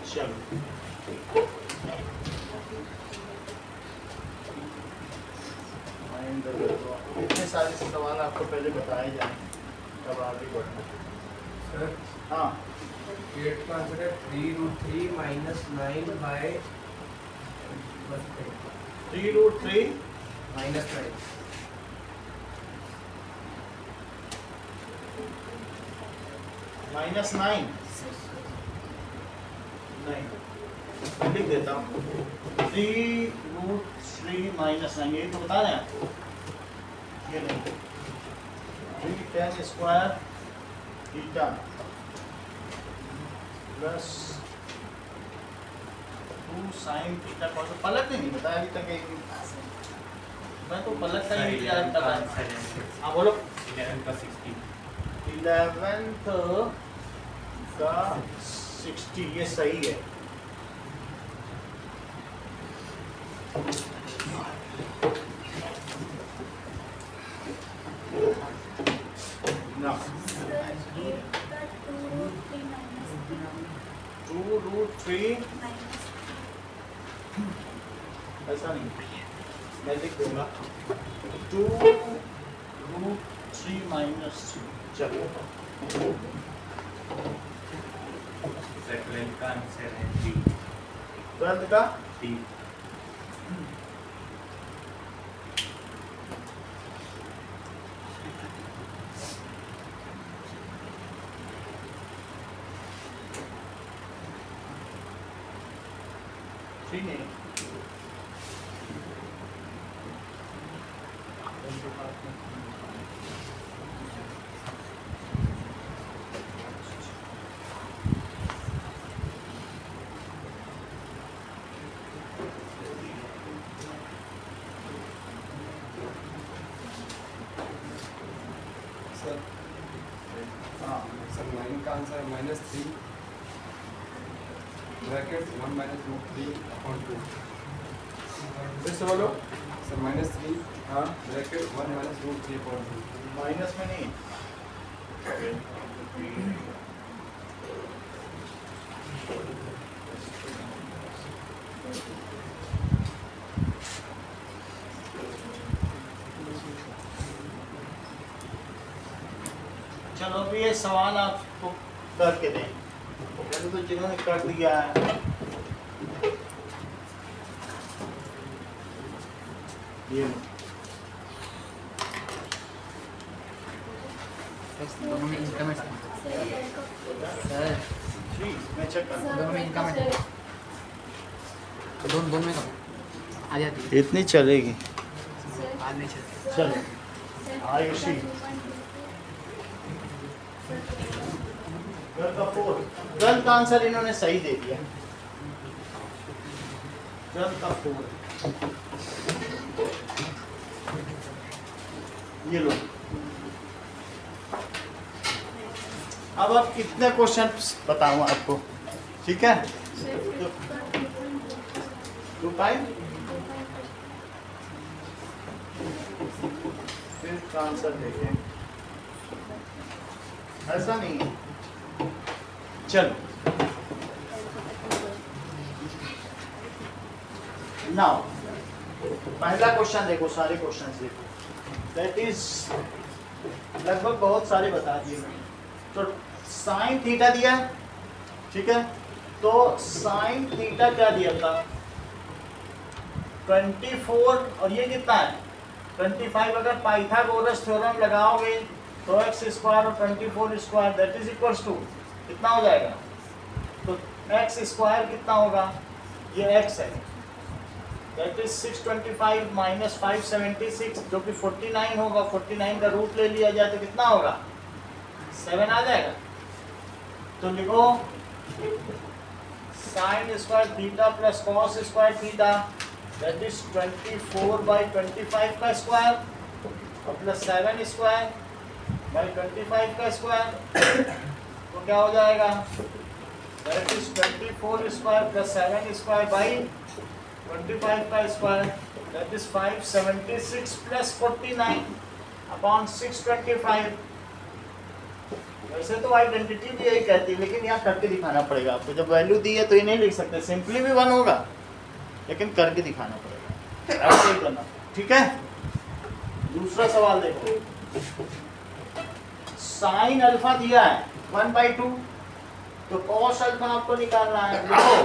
चलो इतने सारे सवाल आपको पहले बताए जाएं तब आगे बढ़ना। सर हाँ 8 का आंसर है 3√3 -9 बाय 3√3 -9। -9 नहीं लिख देता हूँ 3√3 -9 यही तो बता रहे हैं आपको। ये नहीं 3tan square theta plus 2 sin theta cos. पलट नहीं बताया अभी तक एक भी। मैं तो पलट का ही इंतजार कर रहा था। हाँ बोलो 11 का 60 11th का 60 ये सही है। ना 2√3 ऐसा नहीं मैं लिख दूंगा 2√3 -3 चलो सर 12 का आंसर है 3 12th का 3 3 नहीं सर हाँ सर 9 का आंसर है -3 ब्रैकेट 1 -√3/2। फिर से बोलो। सर -3 हाँ ब्रैकेट 1 -√3/2। माइनस में नहीं चलो अभी ये सवाल आपको करके दें। पहले तो जिन्होंने कर दिया है ये लो। दोनों में इनकम है सर। जी मैं चेक कर दोनों में इनकम है दोनों में कम आ जाती है। इतनी चलेगी। आज नहीं चलती। चलो आयुषी गर्ल का आंसर इन्होंने सही दे दिया। गर्ल का 4 ये लो। अब कितने क्वेश्चन बताऊं आपको, ठीक है? 2 फिर का आंसर देखें। ऐसा नहीं है। चलो नाउ पहला क्वेश्चन देखो, सारे क्वेश्चन देखो। दैट इज लगभग बहुत सारे बता दिए मैंने। तो साइन थीटा दिया है, ठीक है? तो साइन थीटा क्या दिया था? 24 और ये कितना है 25। अगर पाइथागोरस थ्योरम लगाओगे तो x स्क्वायर और 24 square that is equals to कितना हो जाएगा? तो x स्क्वायर कितना होगा? ये x है, दैट इज 625 माइनस 576 जो कि 49 होगा। 49 का रूट ले लिया जाए तो कितना होगा? 7 आ जाएगा। तो लिखो sine square theta plus cos square theta that is 24/25 का स्क्वायर और प्लस 7 स्क्वायर बाई 25 का स्क्वायर तो क्या हो जाएगा? That is 24 square plus 7 square by 25 का square that is 576 plus 49 upon 625। वैसे तो आइडेंटिटी भी यही कहती है, लेकिन यहाँ करके दिखाना पड़ेगा आपको। जब वैल्यू दी है तो ये नहीं लिख सकते, सिंपली भी 1 होगा, लेकिन करके दिखाना पड़ेगा, ऐसे ही करना। ठीक है, दूसरा सवाल देखो। साइन अल्फा दिया है 1/2, तो कॉस अल्फा आपको निकालना है। देखो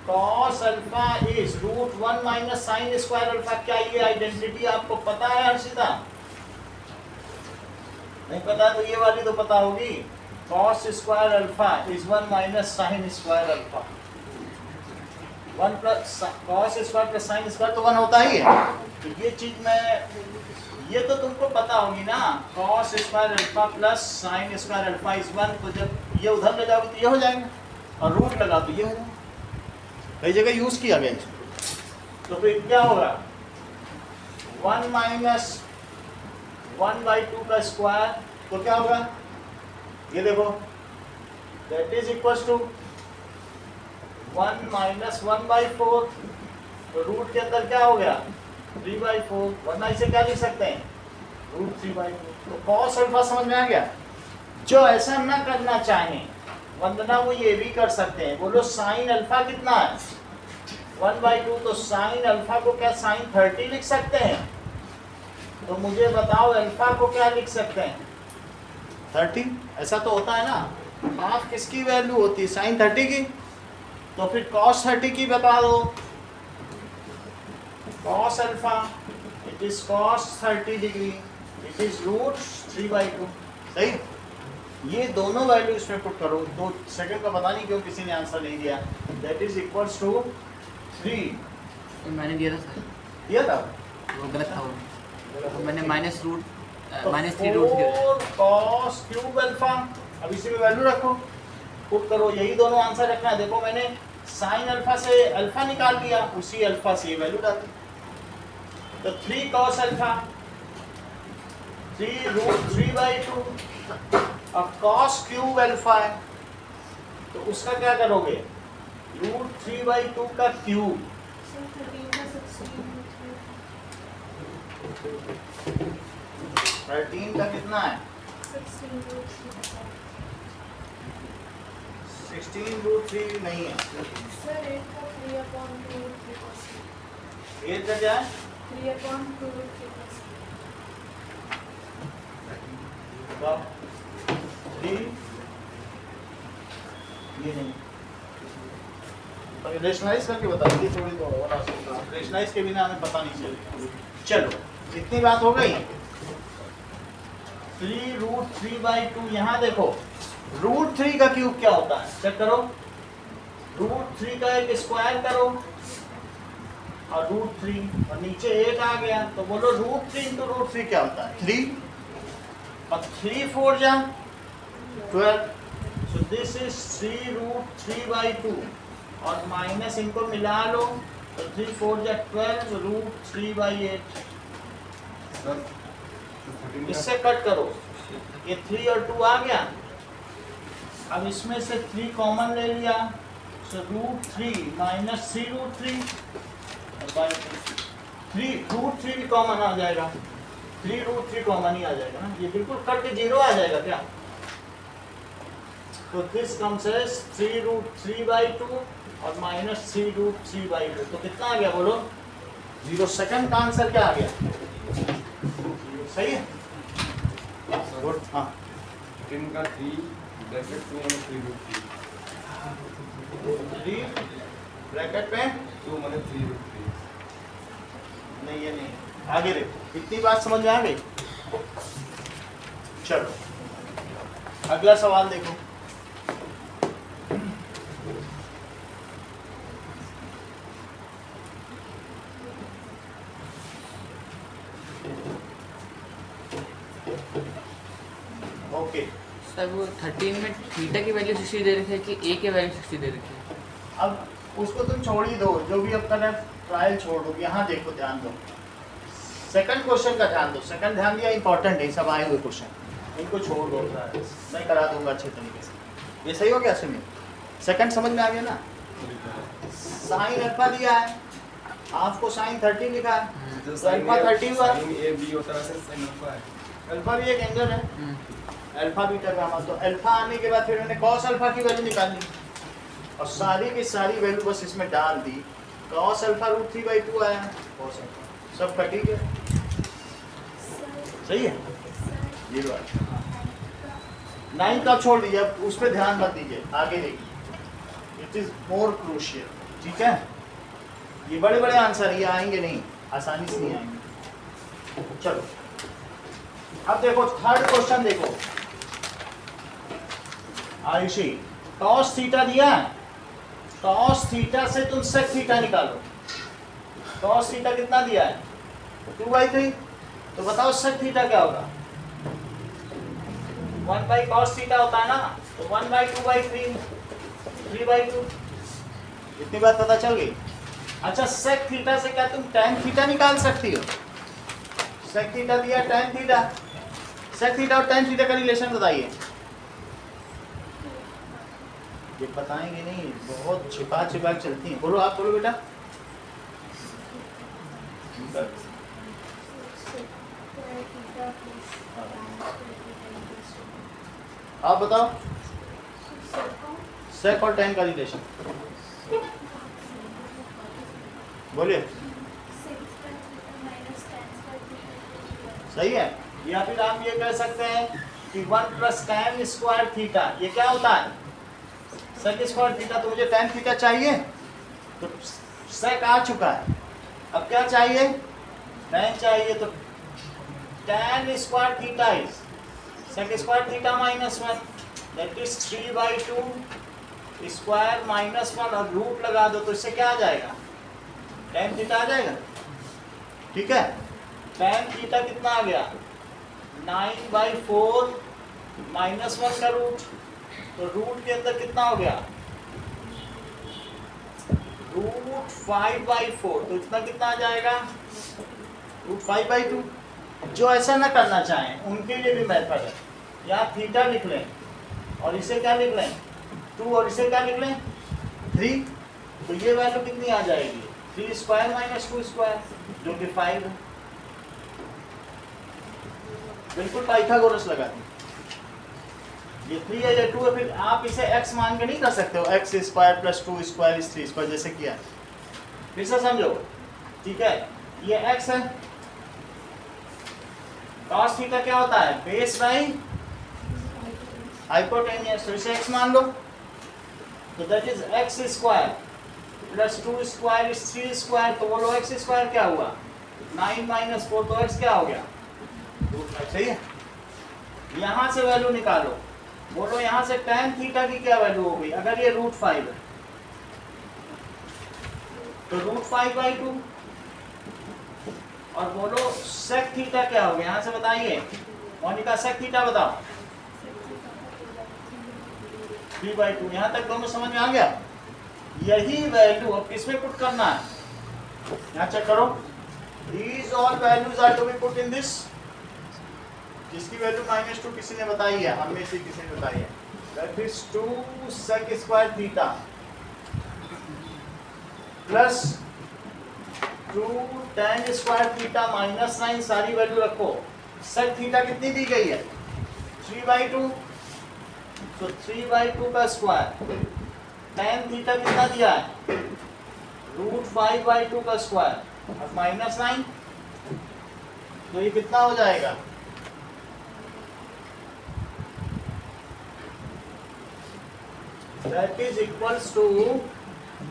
cos alpha is √1 minus sine square alpha. क्या ये आइडेंटिटी आपको पता है हर्षिता? नहीं पता तो ये वाली तो पता होगी। Cos square alpha is 1 minus sine square alpha. 1 plus cos square plus sine square तो 1 होता ही है। तो ये चीज ये तो तुमको पता होगी ना, cos square alpha plus sine square alpha is 1। तो जब ये उधर ले जाओगे तो ये हो जाएगा, और रूट लगा तो ये हो जाएगा। कई जगह यूज किया गया इसको। तो फिर क्या होगा? 1 माइनस 1/2 का स्क्वायर तो क्या होगा? ये देखो that is equal to 1 minus 1/4। तो रूट के अंदर क्या हो गया? 3/4। वरना इसे क्या लिख सकते हैं? √3/4। तो कॉस अल्फा समझ में आ गया। जो ऐसा ना करना चाहें वंदना, वो ये भी कर सकते हैं। बोलो साइन अल्फा कितना है? 1/2। तो साइन अल्फा को क्या साइन 30 लिख सकते हैं? तो मुझे बताओ अल्फा को क्या लिख सकते हैं? 30। ऐसा तो होता है ना, हाफ किसकी वैल्यू होती है? साइन 30 की। तो फिर कॉस 30 की बता दो। Cos alpha it is cos 30 degree, it is √3/2। सही, ये दोनों वैल्यू इसमें पुट करो। 2 सेकंड का पता नहीं क्यों किसी ने आंसर नहीं दिया। That is equals to 3। मैंने दिया था सर, दिया था वो गलत था। वो मैंने -3 रूट कॉस क्यूब अल्फा। अब इसी में वैल्यू रखो, पुट करो, यही दोनों आंसर रखना है। देखो मैंने साइन अल्फा से अल्फा निकाल लिया, उसी अल्फा से ये वैल्यू डाल दी। तो 3 cos अल्फा 3 √3/2। अब cos क्यूब अल्फा है तो उसका क्या करोगे? √3/2 का क्यूब। So 13 का 16 13 का कितना है? 16 √3 नहीं है। Sir 8 का 3/2 8 का क्या है? 3/2 तो 3 ये नहीं, रेशनलाइज करके बता दीजिए थोड़ी तो और आसान। रेशनलाइज के बिना हमें पता नहीं चलेगा। चलो इतनी बात हो गई। 3 √3/2। यहाँ देखो √3 का क्यूब क्या होता है, चेक करो। √3 का एक स्क्वायर करो और √3 और नीचे 8 आ गया, तो बोलो √3 × √3 क्या होता है? 3। और 3 4 जा 12। सो दिस इज 3 √3/2 और माइनस इनको मिला लो तो 3 4 जा 12 √3/8। इससे कट करो, ये 3 और 2 आ गया। अब इसमें से 3 कॉमन ले लिया, सो √3 माइनस 3 √3 √3 भी कॉमन आ जाएगा। 3 √3 कॉमन ही आ जाएगा ना, ये बिल्कुल कट के 0 आ जाएगा क्या? तो दिस कम्स एज 3 √3/2 और माइनस 3 √3/2। तो कितना आ गया बोलो? 0। सेकंड का आंसर क्या आ गया? सही है, गुड। हाँ 10 का 3 ब्रैकेट 2 माइनस 3 √3 3 ब्रैकेट में 2 माइनस 3 √3। नहीं, ये नहीं, आगे देखो। इतनी बात समझ में आ गई? चलो अगला सवाल देखो। ओके, सर वो 13 में थीटा की वैल्यू 60 दे रखी है कि ए की वैल्यू 60 दे रखी है? अब उसको तुम छोड़ ही दो, जो भी अब करना ट्रायल छोड़ दो। यहाँ देखो, ध्यान दो, सेकंड क्वेश्चन का ध्यान दो। सेकंड ध्यान दिया, इंपॉर्टेंट है, सब आए हुए क्वेश्चन, इनको छोड़ दो। मैं करा दूंगा अच्छे तरीके से। ये सही हो गया? सुनिए, सेकंड समझ में आ गया ना? साइन अल्फा दिया है हाफ को साइन 30 लिखा है, जो तो अल्फा 30 हुआ। sin A B होता है वैसे sin अल्फा है। अल्फा भी एक एंगल है, अल्फा बीटा गामा। तो अल्फा आने के बाद फिर मैंने cos अल्फा की वैल्यू निकाली और सारी की सारी वैल्यू बस इसमें डाल दी। cos अल्फा √3/2 आया, cos अल्फा सब का ठीक है, सही है। ये बात 9 का छोड़ दीजिए, अब उस पर ध्यान मत दीजिए, आगे देखिए। इट इज मोर क्रूशियल, ठीक है। ये बड़े बड़े आंसर ये आएंगे नहीं, आसानी से नहीं आएंगे। चलो अब देखो थर्ड क्वेश्चन देखो। आयुषी cos थीटा दिया है, cos थीटा से तुम sec थीटा निकालो। cos थीटा कितना दिया है 2/3, तो बताओ sec थीटा क्या होगा। 1/cos थीटा होता है ना, तो 1/2/3 3/2, इतनी बात पता चल गई। अच्छा sec थीटा से क्या तुम tan थीटा निकाल सकती हो। sec थीटा दिया tan थीटा, sec थीटा और tan थीटा का रिलेशन बताइए। ये बताएंगे नहीं, बहुत छिपा छिपा चलती हैं। बोलो, आप बोलो बेटा। आप बताओ sec और tan का रिलेशन बोलिए। सही है। या फिर आप ये कह सकते हैं कि 1 + tan² थीटा, ये क्या होता है sec² थीटा। तो मुझे tan थीटा चाहिए, तो sec आ चुका है, अब क्या चाहिए tan चाहिए। तो tan² theta is sec² theta -1, that is 3/2 square -1 और रूट लगा दो, तो इससे क्या आ जाएगा tan थीटा आ जाएगा, ठीक है। tan थीटा कितना आ गया 9/4 -1 का रूट, तो रूट के अंदर कितना हो गया √5/4, तो इतना कितना आ जाएगा √5/2। जो ऐसा ना करना चाहें उनके लिए भी मेथड है। यहाँ थीटा लिख लें और इसे क्या लिख लें 2 और इसे क्या लिख लें 3, तो ये वैल्यू कितनी आ जाएगी 3² - 2² जो कि 5 है। बिल्कुल पाइथागोरस लगा दी। ये 3 है, ये 2 है, फिर आप इसे x मान के नहीं कर सकते हो x² + 2² = 3² जैसे किया। फिर से समझो, ठीक है। ये x है, cos थीटा क्या होता है बेस बाई हाइपोटेन्यूस, तो इसे x मान लो, तो दैट इज x² + 2² = 3²। तो बोलो x² क्या हुआ 9 - 4, तो x क्या हो गया √5, सही है। यहाँ से वैल्यू निकालो, बोलो यहाँ से tan थीटा की क्या वैल्यू हो गई, अगर ये √5 है तो √5/2, और बोलो sec थीटा क्या हो गया, यहाँ से बताइए मोनिका sec थीटा बताओ 3/2। यहाँ तक दोनों समझ में आ गया। यही वैल्यू अब किसमें पुट करना है, यहाँ चेक करो। These all values are to be put in this, जिसकी वैल्यू -2 किसी ने बताई है, हम में से किसी ने बताई है, that is 2 sec² theta plus 2 tan² theta -9, सारी वैल्यू रखो। sec थीटा कितनी दी गई है 3/2, तो 3/2 का स्क्वायर। tan थीटा कितना दिया है √5/2 का स्क्वायर और -9, तो ये कितना हो जाएगा that is equals to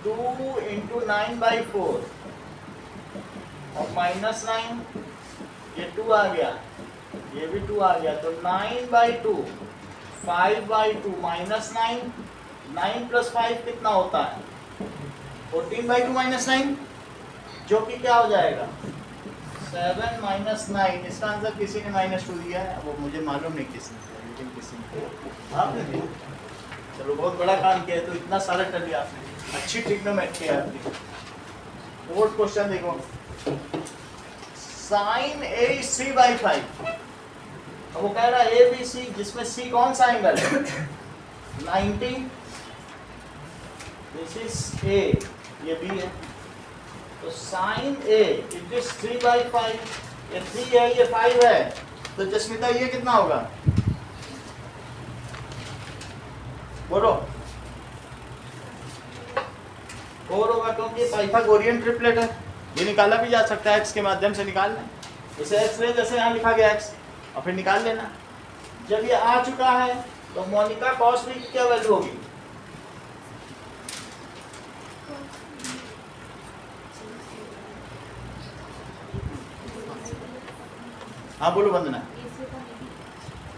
2 × 9/4 और -9, ये 2 आ गया, ये भी 2 आ गया, तो 9/2 5/2 -9, 9 + 5 कितना होता है 14/2 -9, जो कि क्या हो जाएगा 7 - 9। इसका आंसर किसी ने -2 दिया है, वो मुझे मालूम नहीं किसने दिया, लेकिन किसी ने आपने दिया। चलो बहुत बड़ा काम किया है, तो इतना सारा कर लिया आपने, अच्छी ट्रिग्नोमेट्री है आपकी। फोर्थ क्वेश्चन देखो, sin A is 3/5। अब वो कह रहा है ABC, जिसमें C कौन सा एंगल है 90, दिस इज A, ये B है, तो साइन ए इट इज 3/5, ये 3 है ये 5 है, तो जस्मिता ये कितना होगा बोलो? 4 होगा, क्योंकि पाइथागोरियन ट्रिपलेट है, ये निकाला भी जा सकता है, x के माध्यम से निकाल लें, इसे x ले जैसे यहाँ लिखा गया x, और फिर निकाल लेना। जब ये आ चुका है तो मोनिका कॉस बी की क्या वैल्यू होगी? हाँ बोलो वंदना।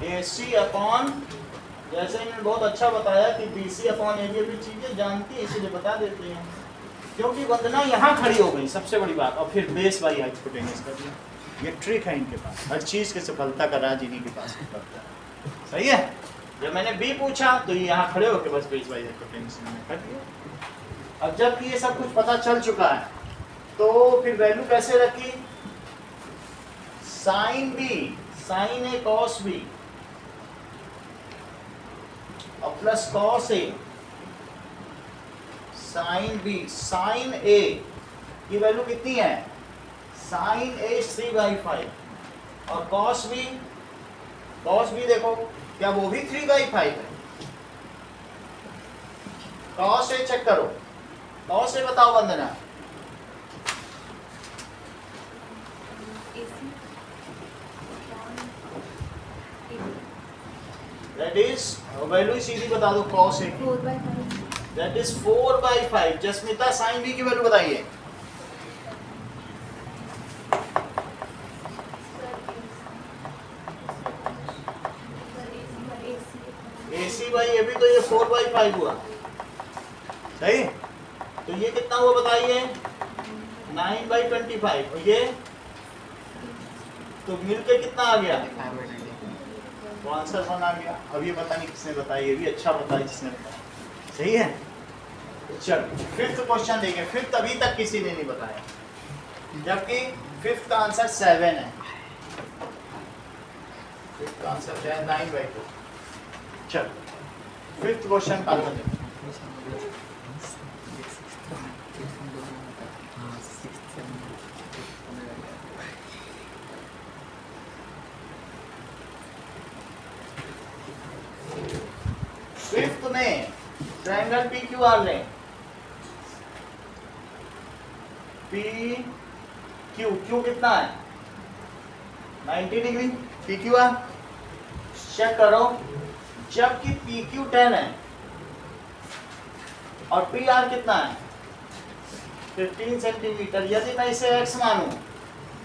AC अपॉन, जैसे इन्होंने बहुत अच्छा बताया कि BC अपॉन एरिया भी चीजें जानती है, इसीलिए बता देते हैं, क्योंकि वंदना यहाँ खड़ी हो गई सबसे बड़ी बात, और फिर बेस बाई हाइपोटेन्यूज कर दिया। ये ट्रिक है इनके पास, हर चीज के सफलता का राज इन्हीं के पास होता है। सही है? जब मैंने B पूछा तो ये यहाँ खड़े होकर बस बेस बाई हाइपोटेन्यूज कर दिया। अब जब ये सब कुछ पता चल चुका है तो फिर वैल्यू कैसे रखी? Sine B sine A cos B और plus cos A sine B sine A की वैल्यू कितनी है? साइन A 3/5 और कॉस B देखो क्या वो भी 3/5 है? कॉस A चेक करो, कॉस A बताओ वंदना। That is वैल्यू सीधी बता दो cos A की। 4/5. That is 4/5। Jasmita sine B की वैल्यू बताइए। AC बाई ये भी तो ये 4/5 हुआ, सही? तो ये कितना हुआ बताइए? 9/25 और ये तो मिलके कितना आ गया? तो आंसर 1 आ गया। अब ये पता नहीं किसने बताया, ये भी अच्छा बताया जिसने बताया, सही है? चलो फिफ्थ क्वेश्चन देखें। फिफ्थ अभी तक किसी ने नहीं बताया, जबकि फिफ्थ का आंसर 7 है। फिफ्थ का आंसर है 9/2। चलो फिफ्थ क्वेश्चन का आंसर देखो। फिफ्थ में ट्रायंगल PQR लें। PQ कितना है? 90 डिग्री। PQR चेक करो, जबकि PQ 10 है और PR कितना है? 15 सेंटीमीटर। यदि मैं इसे x मानूं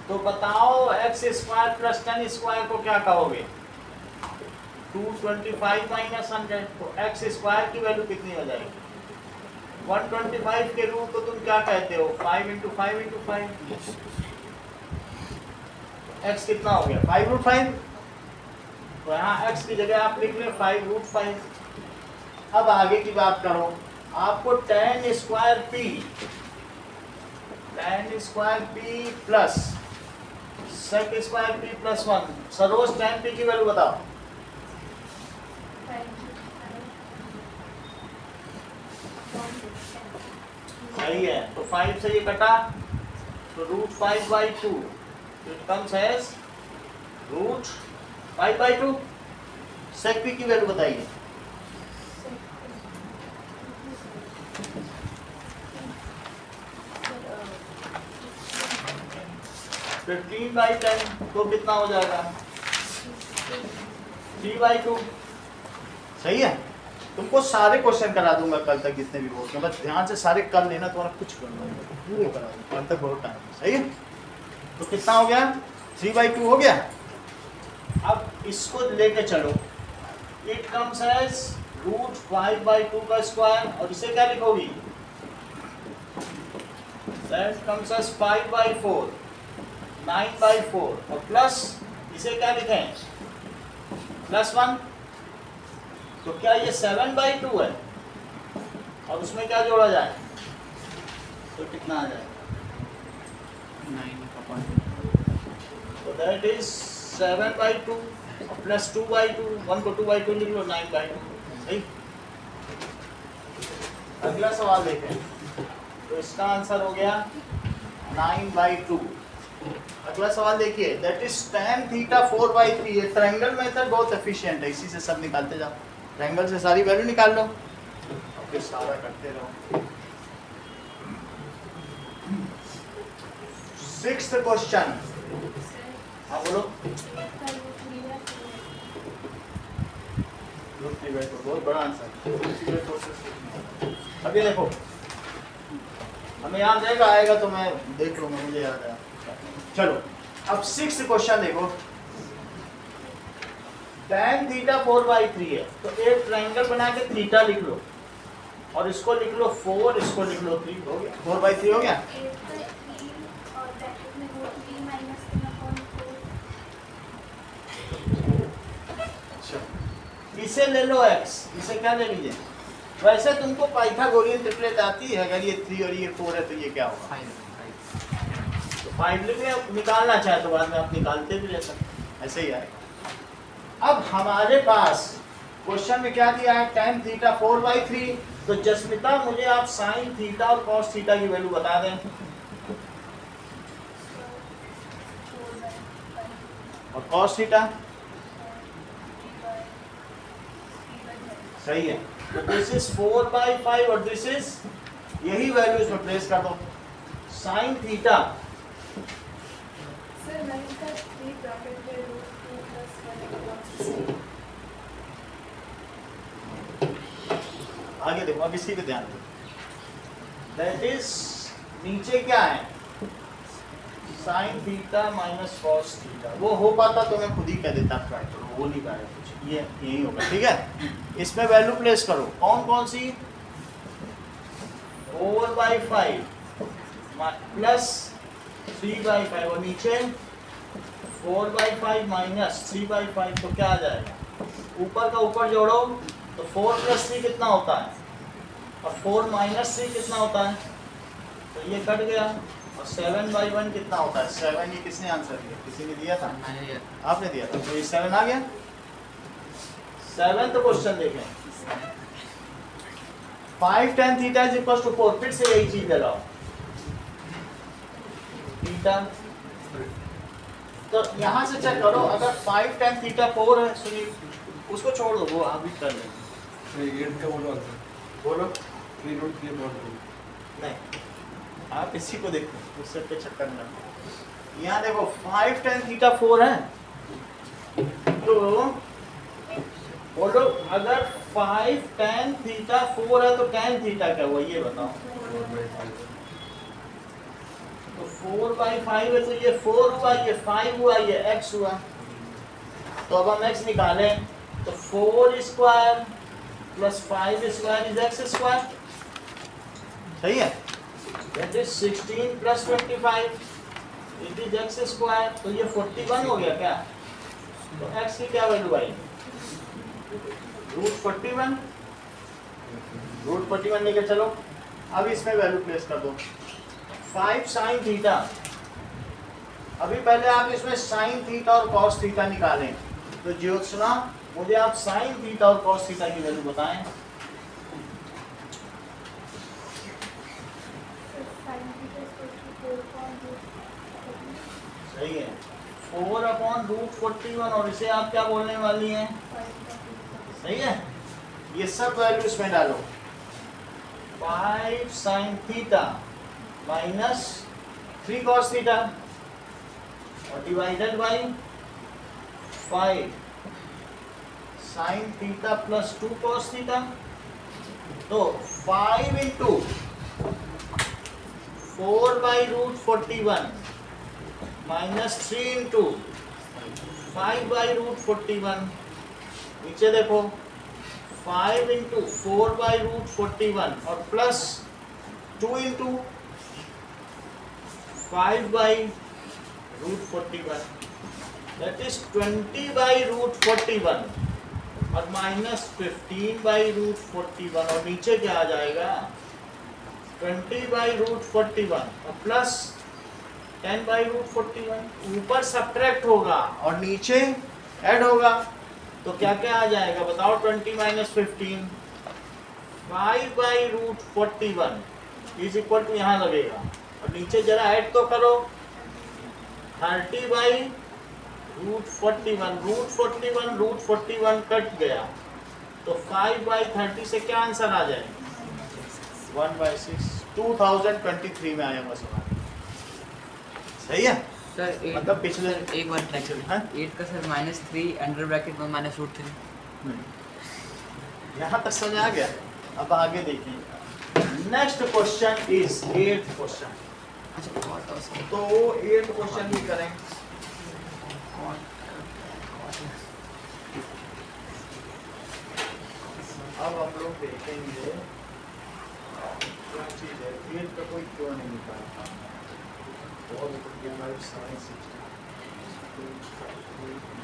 तो बताओ x² + 10² को क्या कहोगे? 225 - 100। तो x² की वैल्यू कितनी हो जाएगी? 125 के रूट को तुम क्या कहते हो? 5 × 5 × 5। x कितना हो गया? 5√5। तो यहाँ x की जगह आप लिख लें 5√5। अब आगे की बात करो, आपको tan² P plus sec² P + 1। Saroj tan P की वैल्यू बताओ। सही है, तो 5 से ये कटा तो √5/2, it comes as √5/2। sec P की वैल्यू बताइए। तो 15/10 तो कितना हो जाएगा? 3/2। सही है? तुमको सारे क्वेश्चन करा दूंगा कल तक जितने भी बोर्ड के, बस ध्यान से सारे कर लेना, तुम्हारा कुछ करना पूरे करा दूंगा कल तक, बहुत टाइम। सही है? तो कितना हो गया? 3/2 हो गया। अब इसको लेके चलो, इट कम्स एज √5/2 का स्क्वायर, और इसे क्या लिखोगी? दैट कम्स एज 5/4, 9/4, और प्लस इसे क्या लिखें? +1। तो क्या ये 7/2 है? और उसमें क्या जोड़ा जाए तो कितना आ जाए? 9/2। तो दैट इज 7/2 प्लस 2/2। 1 को 2/2 लिख लो, 9/2। सही? अगला सवाल देखें। तो इसका आंसर हो गया 9/2। अगला सवाल देखिए, दैट इज tan थीटा 4/3। ये ट्रायंगल मेथड बहुत एफिशिएंट है, इसी से सब निकालते जाओ। ट्रायंगल से सारी वैल्यू निकाल लो और फिर सारा करते रहो। 6th क्वेश्चन, हाँ बोलो। बहुत बड़ा आंसर। अभी देखो, हमें याद रहेगा, आएगा तो मैं देख लूंगा, मुझे याद है। चलो अब 6th क्वेश्चन देखो, tan थीटा 4/3 है, तो एक ट्रायंगल बना के थीटा लिख लो और इसको लिख लो 4, इसको लिख लो 3, हो गया 4/3 हो गया। इसे ले लो x, इसे क्या ले लीजिए। वैसे तुमको पाइथागोरियन ट्रिपलेट आती है, अगर ये 3 और ये 4 है तो ये क्या होगा, 5 तो 5 लिख लिया। निकालना चाहे तो बाद में आप निकालते भी रह सकते, ऐसे ही आएगा। अब हमारे पास क्वेश्चन में क्या दिया है, tan थीटा 4/3। तो जस्मिता मुझे आप sin थीटा और cos थीटा की वैल्यू बता दें, और cos थीटा सही है। तो दिस इज 4/5 और दिस इज, यही वैल्यू इसमें प्लेस कर दो। sin थीटा सर मैंने इसका 3 ब्रैकेट में √2 + 1 आगे देखो, अब इसी पे ध्यान दो। दैट इज, नीचे क्या है, sin theta minus cos theta. वो हो पाता तो मैं खुद ही कह देता, ट्राई करो, वो नहीं पाया कुछ, ये यही होगा, ठीक है। इसमें वैल्यू प्लेस करो, कौन कौन सी, 4/5 प्लस 3/5 और नीचे 4/5 माइनस 3/5, तो क्या आ जाएगा, ऊपर का ऊपर जोड़ो तो 4 + 3 कितना होता है, और 4 - 3 कितना होता है, तो ये कट गया। और 7/1 कितना होता है, 7। ये किसने आंसर दिया, किसी ने दिया था, आपने दिया था, तो ये 7 आ गया। 7th क्वेश्चन देखें, 5 tan theta is equal to 4। फिर से यही चीज लगाओ, थीटा, तो यहां से चेक करो, अगर 5 tan थीटा 4 है, सुनिए उसको छोड़ दो, वो आप भी कर लेंगे। 3 का बोलो आंसर, बोलो 3√3/2। नहीं, आप इसी को देखो, उससे पे चक्कर में। यहाँ देखो 5 tan थीटा 4 है, तो बोलो अगर 5 tan थीटा 4 है तो tan थीटा क्या हुआ, ये बताओ। 4/5। तो 4/5 है, तो ये 4 हुआ, ये 5 हुआ, ये x हुआ। तो अब हम x निकालें, तो 4² + 5² इज x², सही है। That is 16 + 25 it is x²। तो ये 41 हो गया क्या, तो x की क्या वैल्यू आई, √41, √41 लेके चलो। अब इसमें वैल्यू प्लेस कर दो, 5 sin थीटा। अभी पहले आप इसमें sin थीटा और cos थीटा निकालें, तो ज्योत्सना मुझे आप sin थीटा और cos थीटा की वैल्यू बताएं। सही है, 4/√41, और इसे आप क्या बोलने वाली हैं, सही है। ये सब वैल्यू इसमें डालो, 5 sin theta minus 3 cos theta और divided by 5 sin theta plus 2 cos theta. तो 5 × 4/√41 माइनस 3 × 5/√41। नीचे देखो, 5 × 4/√41 और प्लस 2 × 5/√41, दैट इज 20/√41 और माइनस 15/√41, और नीचे क्या आ जाएगा, 20/√41 और प्लस 10/√41। ऊपर सब्ट्रैक्ट होगा और नीचे ऐड होगा, तो क्या क्या आ जाएगा बताओ, 20 - 15, 5/√41 इज इक्वल टू, यहाँ लगेगा और नीचे जरा ऐड तो करो 30 बाई रूट 41 रूट 41 कट गया तो 5 बाई 30 से क्या आंसर आ जाए 1/6 2023 में आया बस सही है सर मतलब पिछले एक बार हाँ? 8 का सर -3 अंडर ब्रैकेट में -√3 यहाँ तक समझ आ गया। अब आगे देखिए next question is 8th question. अच्छा कॉट उसके तो 8th क्वेश्चन भी करेंगे। अब हम लोग देखेंगे क्या चीज है 8th का कोई क्यों नहीं निकालता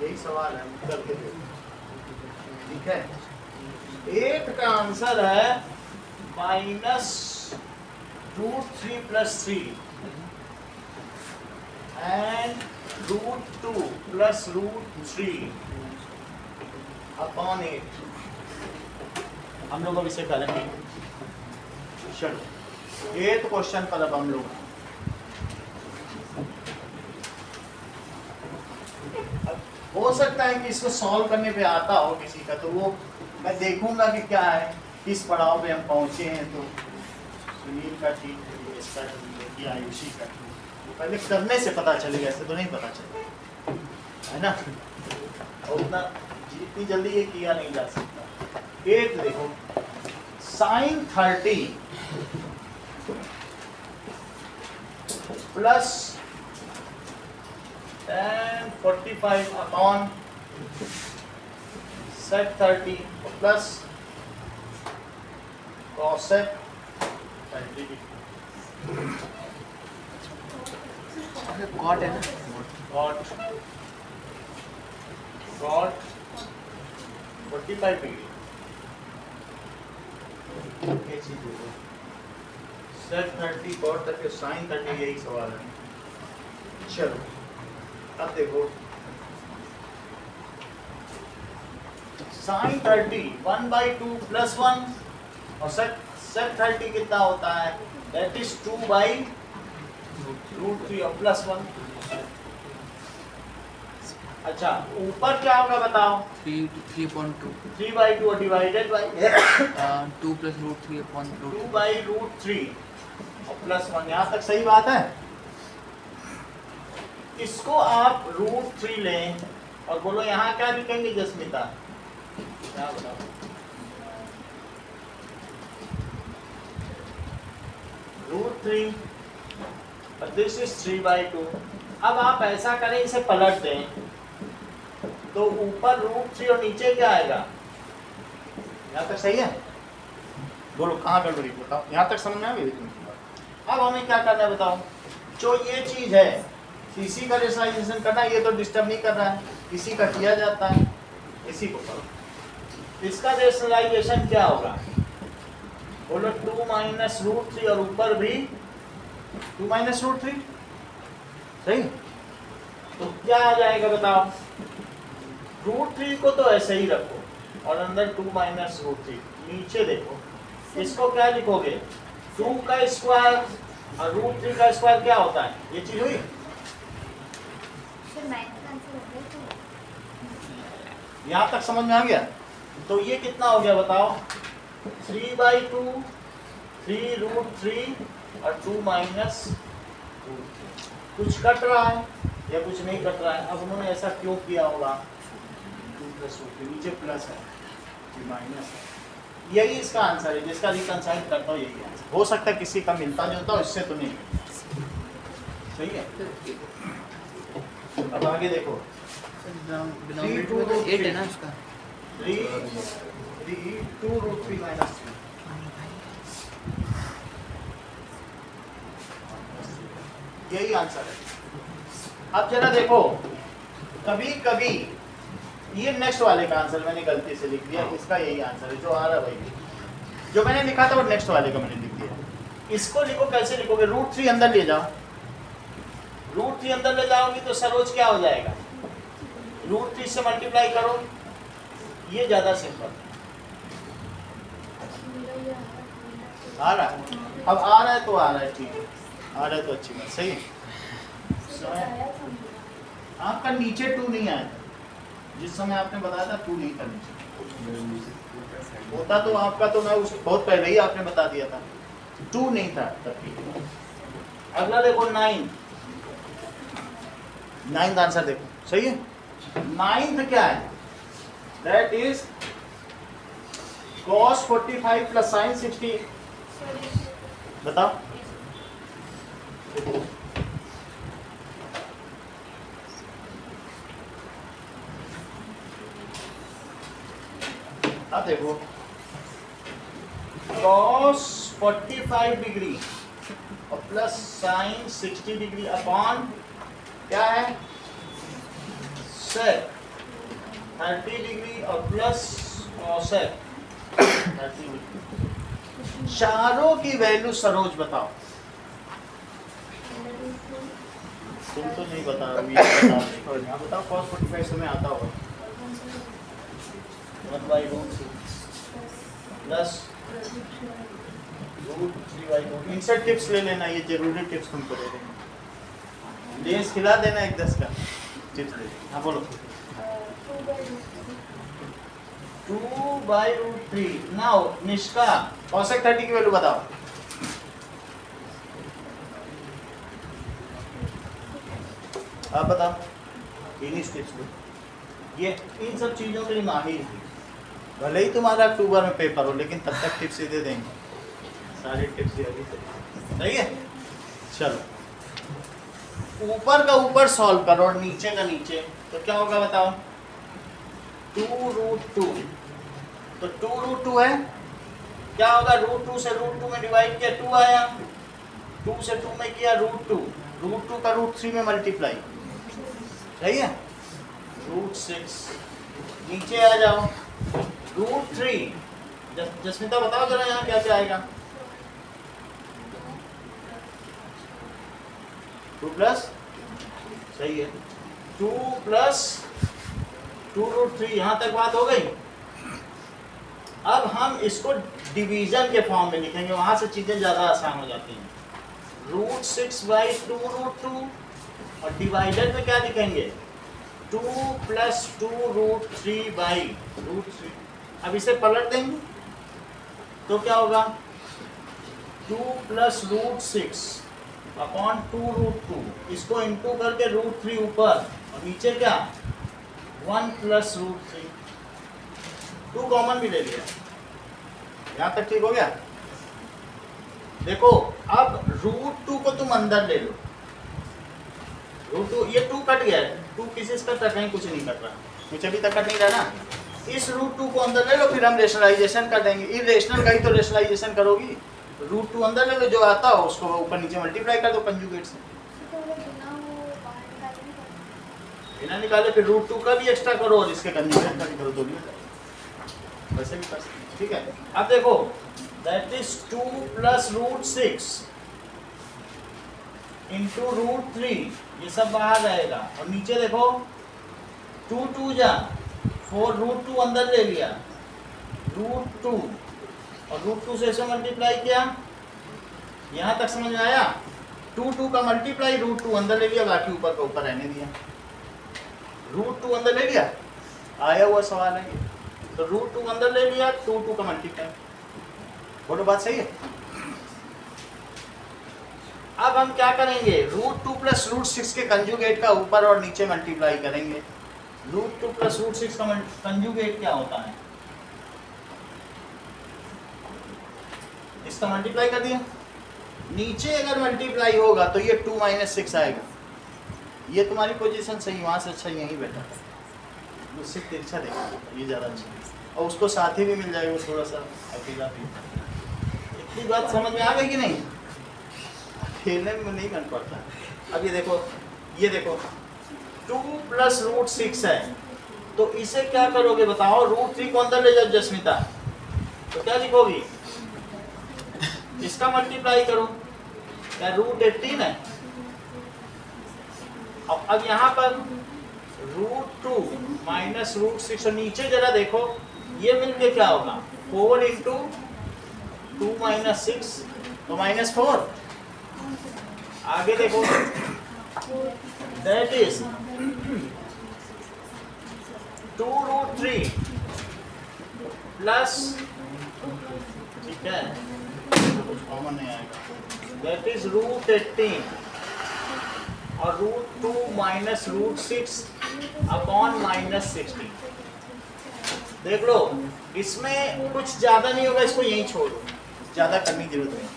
यही सवाल है करके देखो ठीक है। 8 का आंसर है -√3 + 3 and √2 + √3 upon 8 हम लोग अब इसे करेंगे। चलो 8th क्वेश्चन पर अब हम लोग हो सकता है कि इसको सॉल्व करने पे आता हो किसी का तो वो मैं देखूंगा कि क्या है किस पड़ाव पे हम पहुंचे हैं। तो सुनील का ठीक है इसका ठीक है कि आयुषी का ठीक है पहले करने से पता चलेगा ऐसे तो नहीं पता चलेगा है ना। और उतना जितनी जल्दी ये किया नहीं जा सकता। 8 देखो sin 30 plus tan 45 upon sec 30 plus cosec 30 cot है ना got 45 degree ये चीज देखो sec 30 cot 30 sin 30 यही सवाल है। चलो अब देखो sin 30 1/2 + 1 और sec 30 कितना होता है that is 2/√3 और +1। अच्छा ऊपर क्या होगा बताओ 3.2 3/2 डिवाइडेड बाय 2 + √3/√2 2/√3 और +1 यहाँ तक सही बात है। इसको आप √3 लें और बोलो यहाँ क्या लिखेंगे जस्मिता क्या बताओ √3 और दिस इज 3/2। अब आप ऐसा करें इसे पलट दें तो ऊपर √3 और नीचे क्या आएगा यहाँ तक सही है। बोलो कहाँ गड़बड़ी बताओ यहाँ तक समझ में आ गई। अब हमें क्या करना है बताओ जो ये चीज है इसी का रेशनलाइजेशन करना ये तो डिस्टर्ब नहीं कर रहा है इसी का किया जाता है इसी को करो। इसका रेशनलाइजेशन क्या होगा बोलो 2 - √3 और ऊपर भी 2 - √3 सही। तो क्या आ जाएगा बताओ √3 को तो ऐसे ही रखो और अंदर 2 - √3 नीचे देखो इसको क्या लिखोगे 2 का स्क्वायर और √3 का स्क्वायर क्या होता है ये चीज हुई। यहाँ तक समझ में आ गया। तो ये कितना हो गया बताओ 3/2 3√3 और 2 - √3 कुछ कट रहा है या कुछ नहीं कट रहा है। अब उन्होंने ऐसा क्यों किया होगा 2 + √3 नीचे प्लस है ये माइनस है यही इसका आंसर है जिसका रिकंसाइल करता हो यही आंसर हो सकता है किसी का मिलता जुलता हो इससे तो नहीं सही है। अब आगे देखो डिनोमिनेटर में तो 8 है ना उसका 2√3 - 3 यही आंसर है। अब जरा देखो कभी कभी ये नेक्स्ट वाले का आंसर मैंने गलती से लिख दिया इसका यही आंसर है जो आ रहा है भाई जो मैंने लिखा था वो नेक्स्ट वाले का मैंने लिख दिया। इसको लिखो कैसे लिखोगे √3 अंदर ले जाओ √3 अंदर ले जाओगे तो सरोज क्या हो जाएगा √3 से मल्टीप्लाई करो ये ज्यादा सिंपल आ रहा है। अब आ रहा है तो आ रहा है ठीक है। आ रहा है तो अच्छी बात, सही है। बताया था आपका नीचे 2 नहीं आया था, जिस समय आपने बताया था 2 नहीं था नीचे। होता तो आपका तो मैं उस बहुत पहले ही आपने बता दिया था, 2 नहीं था तब भी। अगला देखो 9, 9th आंसर देखो, सही है। 9th क्या है? That is cos 45 plus sin 60। बताओ। अब देखो cos 45 डिग्री और प्लस sin 60 डिग्री अपॉन क्या है sec 30 डिग्री और प्लस cosec 30 डिग्री। चारों की वैल्यू सरोज बताओ। तुम तो नहीं बता रहे, बताओ बताओ cos 45 तुम्हें आता होगा। 1/√2 प्लस √3/2। इनसे टिप्स ले लेना, ये जरूरी टिप्स तुमको दे देंगे। लेस खिला देना एक 10 का टिप्स दे। हाँ बोलो। 2/√3। नाउ निष्का cosec 30 की वैल्यू बताओ। आप बताओ। इन्हीं टिप्स को ये इन सब चीजों के लिए माहिर है। भले ही तुम्हारा अक्टूबर में पेपर हो, लेकिन तब तक टिप्स ही दे देंगे, सारी टिप्स दे देंगे। सही है। चलो ऊपर का ऊपर सॉल्व करो और नीचे का नीचे, तो क्या होगा बताओ। 2√2, तो 2√2 है, क्या होगा √2 से √2 में डिवाइड किया 2 आया, 2 से 2 में किया √2, √2 का √3 में मल्टीप्लाई, सही है। √6 नीचे आ जाओ, √3। जसमिता बताओ जरा यहाँ क्या क्या आएगा। 2 प्लस, सही है, 2 प्लस 2√3। यहाँ तक बात हो गई। अब हम इसको डिवीजन के फॉर्म में लिखेंगे, वहां से चीजें ज्यादा आसान हो जाती हैं। √6/2√2 और डिवाइडेड में क्या लिखेंगे 2 प्लस 2√3/√3। अब इसे पलट देंगे तो क्या होगा 2 प्लस √6 अपॉन 2√2। इसको इंटू करके √3 ऊपर और नीचे क्या 1 प्लस √3। 2 कॉमन भी ले लिया, यहाँ तक ठीक हो गया। देखो अब √2 को तुम अंदर ले लो, √2 ये 2 कट गया है, 2 किसी से कट रहा, कहीं कुछ नहीं कट रहा, कुछ अभी तक कट नहीं रहा ना। इस √2 को अंदर ले लो, फिर हम रेशनलाइजेशन कर देंगे। इरेशनल का ही तो रेशनलाइजेशन करोगी। √2 अंदर ले लो, जो आता हो उसको ऊपर नीचे मल्टीप्लाई कर दो कंजुगेट से। बिना निकाले फिर √2 का भी एक्स्ट्रा करो और इसके कंजुगेट का भी करो, तो भी वैसे भी कर सकते हैं। ठीक है। अब देखो दैट इज 2 प्लस √6 इंटू √3, ये सब बाहर रहेगा और नीचे देखो 2 2 जा 4, √2 अंदर ले लिया, √2 और √2 से इसे मल्टीप्लाई किया। यहाँ तक समझ में आया। 2 का मल्टीप्लाई √2 अंदर ले लिया, बाकी ऊपर का ऊपर रहने दिया। √2 अंदर ले लिया, आया हुआ सवाल है ये, तो √2 अंदर ले लिया, 2 का मल्टीप्लाई। बोलो बात सही है। अब हम क्या करेंगे √2 प्लस √6 के कंजुगेट का ऊपर और नीचे मल्टीप्लाई करेंगे। √2 प्लस √6 का कंजुगेट क्या होता है, इसका मल्टीप्लाई कर दिया। नीचे अगर मल्टीप्लाई होगा तो ये 2 - 6 आएगा। ये तुम्हारी पोजीशन सही, वहां से अच्छा यहीं बैठा, उससे तिरछा देखा, ये ज़्यादा अच्छा है। और उसको साथी भी मिल जाएगा, थोड़ा सा अकेला भी। इतनी बात समझ में आ गई कि नहीं, खेलने में नहीं बन पड़ता। अब ये देखो 2 प्लस √6 है, तो इसे क्या करोगे बताओ। √3 को अंदर ले जाओ जस्मिता, तो क्या लिखोगी, इसका मल्टीप्लाई करो, क्या √18 है। अब यहाँ पर √2 माइनस √6 और नीचे जरा देखो, ये मिलके क्या होगा 4 इंटू 2 - 6 तो -4, आगे देखो, दैट इज 2√3 प्लस, ठीक है, कुछ कॉमन नहीं आएगा, दैट इज √18 और √2 माइनस √6 अपॉन माइनस 60। देख लो, इसमें कुछ ज्यादा नहीं होगा, इसको यहीं छोड़ दो, ज्यादा करने की जरूरत नहीं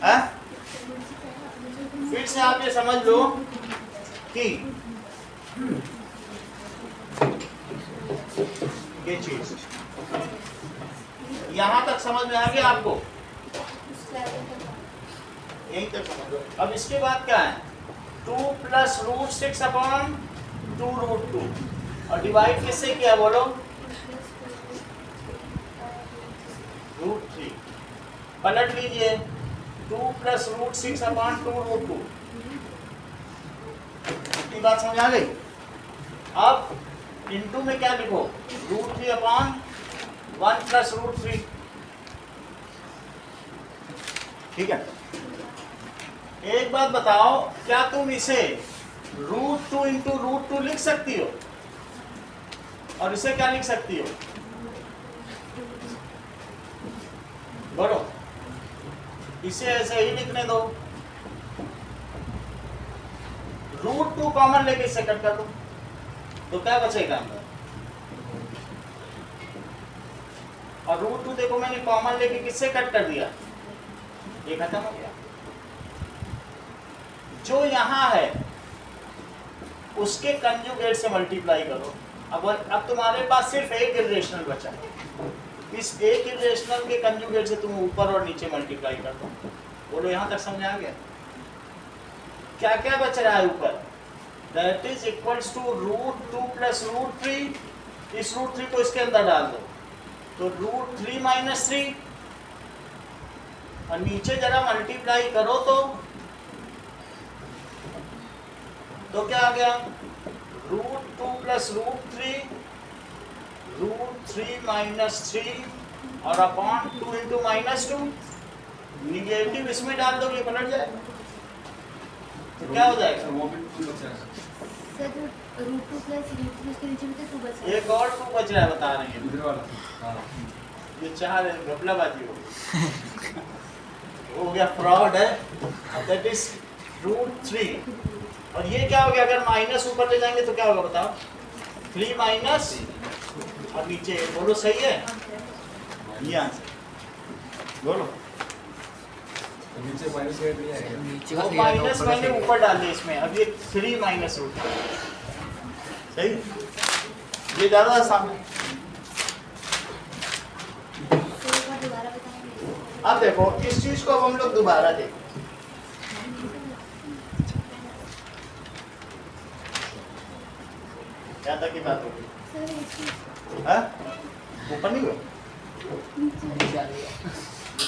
है। फिर से आप ये समझ लो कि ये चीज यहां तक समझ में आ गया आपको, यहीं तक समझ लो। अब इसके बाद क्या है, 2 प्लस √6 अपॉन 2√2 और डिवाइड किससे किया बोलो, √3। पलट लीजिए, 2 प्लस √6 अपॉन 2√2। इतनी बात समझ आ गई। अब इनटू में क्या लिखो, √3 अपॉन 1 प्लस √3, ठीक है। एक बात बताओ, क्या तुम इसे √2 इंटू √2 लिख सकती हो, और इसे क्या लिख सकती हो, बोलो। इसे ऐसे ही लिखने दो, √2 कॉमन लेके इसे कट कर दो, तो क्या बचेगा अंदर, और √2 देखो मैंने कॉमन लेके किससे कट कर दिया, ये खत्म हो गया। जो यहां है उसके कंजुगेट से मल्टीप्लाई करो। अब तुम्हारे पास सिर्फ एक इरेशनल बचा है, इस एक इरेशनल के कंजुगेट से तुम ऊपर और नीचे मल्टीप्लाई कर दो। बोलो यहां तक समझ आ गया। क्या क्या बच रहा है ऊपर, that is equals to √2 plus √3। इस √3 को इसके अंदर डाल दो, तो √3 माइनस 3, और नीचे जरा मल्टीप्लाई करो तो क्या आ गया, √2 प्लस √3, √3 माइनस 3 और अपॉन 2 इंटू माइनस 2। निगेटिव इसमें डाल दो, ये पलट जाएगा, तो क्या हो जाएगा, वो भी 2 बचा है। सर जो √2 प्लस √3 उसके नीचे में 2 बचा है। एक और 2 बच रहा है, बता रहे हैं इधर वाला। हाँ। ये चार घपलाबाजी हो गया, फ्रॉड है। दैट इज √3, और ये क्या हो गया, अगर माइनस ऊपर ले जाएंगे तो क्या होगा बताओ, 3 माइनस और नीचे, बोलो सही है, ये आंसर बोलो। नीचे माइनस का नहीं आएगा। नीचे वो का सही है, माइनस ऊपर का मैंने सही है। ऊपर डाल दिया इसमें, अब ये 3 माइनस √3, सही, ये ज्यादा आसान है। तो एक बार दोबारा बताएंगे। अब देखो इस चीज को अब हम लोग दोबारा देखो, क्या तक की बात होगी, सर इसकी हाँ? ऊपर नहीं हुआ, नीचे आ गया।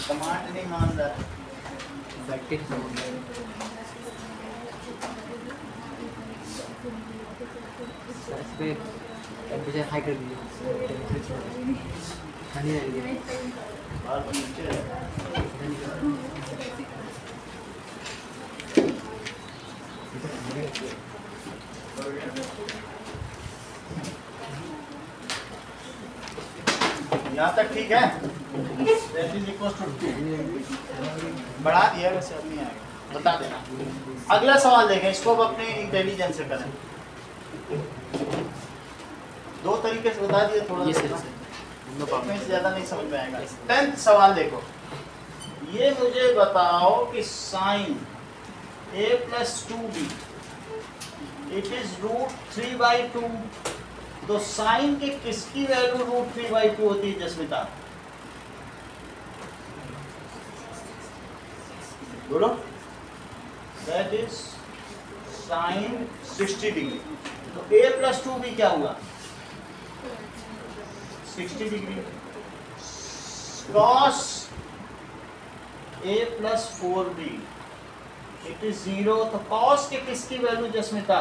कमांड नहीं मान रहा है। प्रैक्टिस हो गया। इस पे टेम्परेचर हाई कर दीजिए, टेम्परेचर ठंडी रहेगी। बात नीचे है। यहाँ तक ठीक है, that is equals to 2। बढ़ा दिया वैसे, अब नहीं आएगा, बता देना। अगला सवाल देखें, इसको अब अपने इंटेलिजेंस से करें। 2 तरीके से बता दिए, थोड़ा ये सर सा नो प्रॉब्लम। इसमें ज्यादा नहीं समझ में आएगा। 10th सवाल देखो, ये मुझे बताओ कि sine a plus 2b it is √3/2। तो साइन के किसकी वैल्यू √3/2 होती है जसमिता, बोलो। That is sine 60 degree. तो a प्लस 2b क्या हुआ, 60 degree. cos a plus 4b it is 0। तो cos के किसकी वैल्यू जसमिता,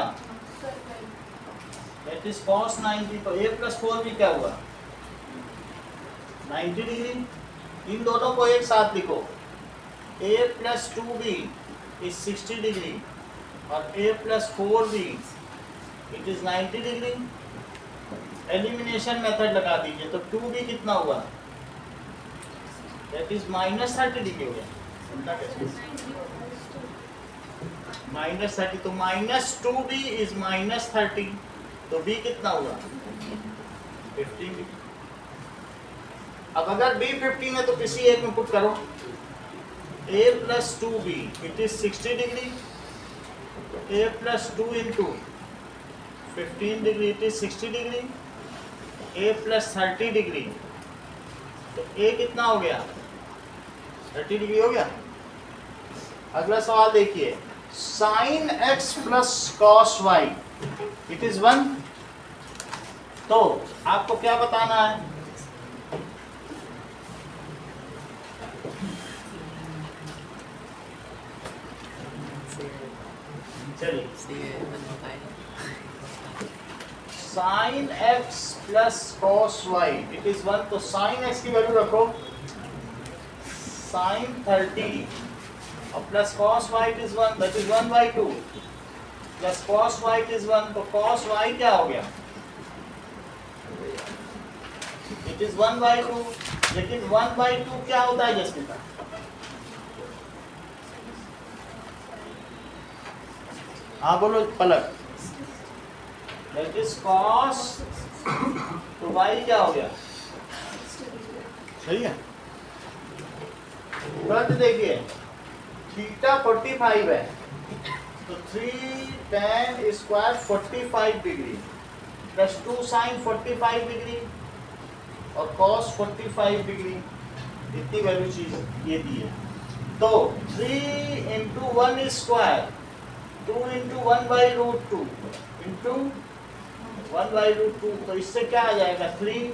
दैट इज cos 90। तो a प्लस 4b क्या हुआ, 90 डिग्री। इन दोनों को एक साथ लिखो, a plus 2b is 60 degree और a plus 4b it is 90 degree, elimination method लगा दीजिए तो 2b कितना हुआ, that is -30 डिग्री हो गया। समझा कैसे? -30 तो -2b is -30 तो b कितना हुआ 15 डिग्री। अब अगर b 15 है तो किसी एक में पुट करो, a plus 2b it is 60 degree, a plus 2 into 15 degree it is 60 degree, a plus 30 degree तो a कितना हो गया 30 डिग्री हो गया। अगला सवाल देखिए, sin x plus cos y it is 1, तो आपको क्या बताना है, चलिए sin x plus cos y it is 1, तो sin x की वैल्यू रखो sin 30 और plus cos y it is 1, that is 1/2 plus cos y it is 1, तो cos y क्या हो गया it is 1/2, लेकिन 1/2 क्या होता है जसमिता, हाँ बोलो पलक, that is cos, तो y क्या हो गया, सही है। तुरंत देखिए थीटा 45 है तो 3 tan square 45 degree plus 2 sin 45 degree और cos 45 डिग्री, इतनी वैल्यू चीज ये दी है। तो 3 into 1 स्क्वायर 2 into 1/√2 into 1/√2, तो इससे क्या आ जाएगा 3,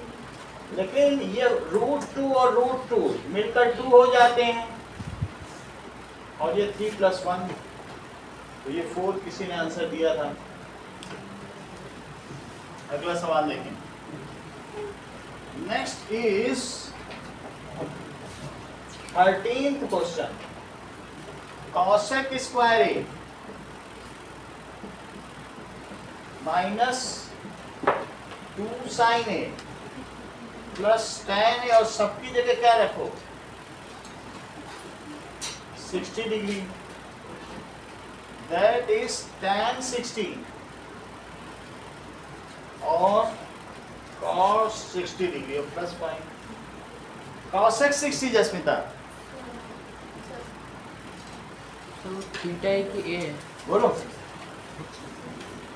लेकिन ये √2 और √2 मिलकर 2 हो जाते हैं और ये 3 + 1, तो ये 4 किसी ने आंसर दिया था। अगला सवाल देखें, next is 13th question, cosec square a -2 sin a plus tan a और सबकी जगह क्या रखो 60 डिग्री, दैट इज tan 60 और cos 60 डिग्री और प्लस पॉइंट cosec 60 जस्मिता तो थीटा है कि ए है, बोलो,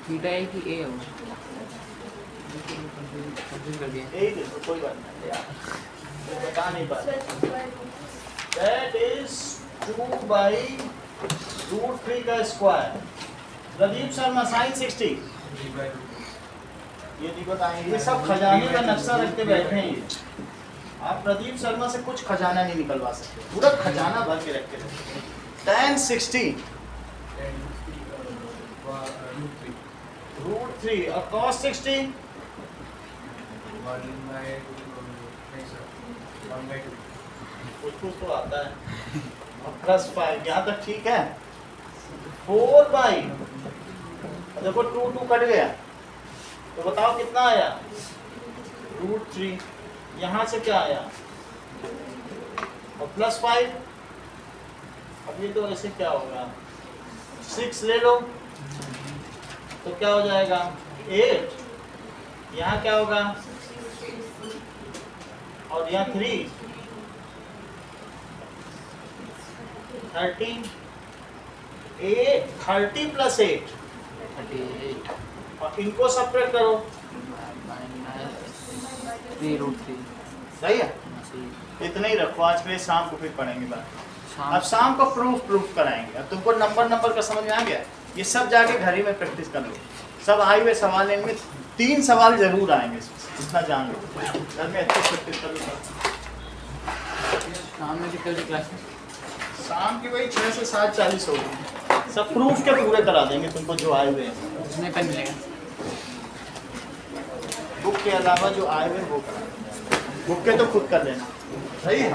थीटा है कि ए है, कंफ्यूज कर दिया। यही देखो कोई बात नहीं यार, वो बता नहीं पा रहे, दैट इज 2/√3 का स्क्वायर। प्रदीप शर्मा sin 60 ये नहीं बताएंगे, ये सब खजाने का नक्शा रखते बैठे हैं ये, आप प्रदीप शर्मा से कुछ खजाना नहीं निकलवा सकते, पूरा खजाना भर के रखते रहते। tan 60 √3 और cos 60 कुछ तो आता है और +5, यहाँ तक ठीक है। 4/, देखो 2 कट गया तो बताओ कितना आया √3, यहाँ से क्या आया और +5, अब ये तो ऐसे क्या होगा 6 ले लो तो क्या हो जाएगा 8, यहाँ क्या होगा और यहाँ 3 13, 30 + 8 38 और इनको सब्ट्रैक्ट करो, -3√3 सही है। सही। इतना ही रखो आज के लिए, शाम को फिर पढ़ेंगे बात। शाम अब शाम को प्रूफ कराएंगे। अब तुमको नंबर का समझ में आ गया, ये सब जाके घर ही में प्रैक्टिस कर लो, सब आए हुए सवाल इनमें 3 सवाल जरूर आएंगे, इतना जान लो, घर में अच्छे प्रैक्टिस कर लो। शाम में कितने बजे क्लास है? शाम की वही 6 से 7:40 होगी, सब प्रूफ के पूरे करा देंगे तुमको जो आए हुए हैं, उसमें पेन मिलेगा, बुक के अलावा जो आए हुए हैं वो करा देंगे, बुक के तो खुद कर लेना, सही है।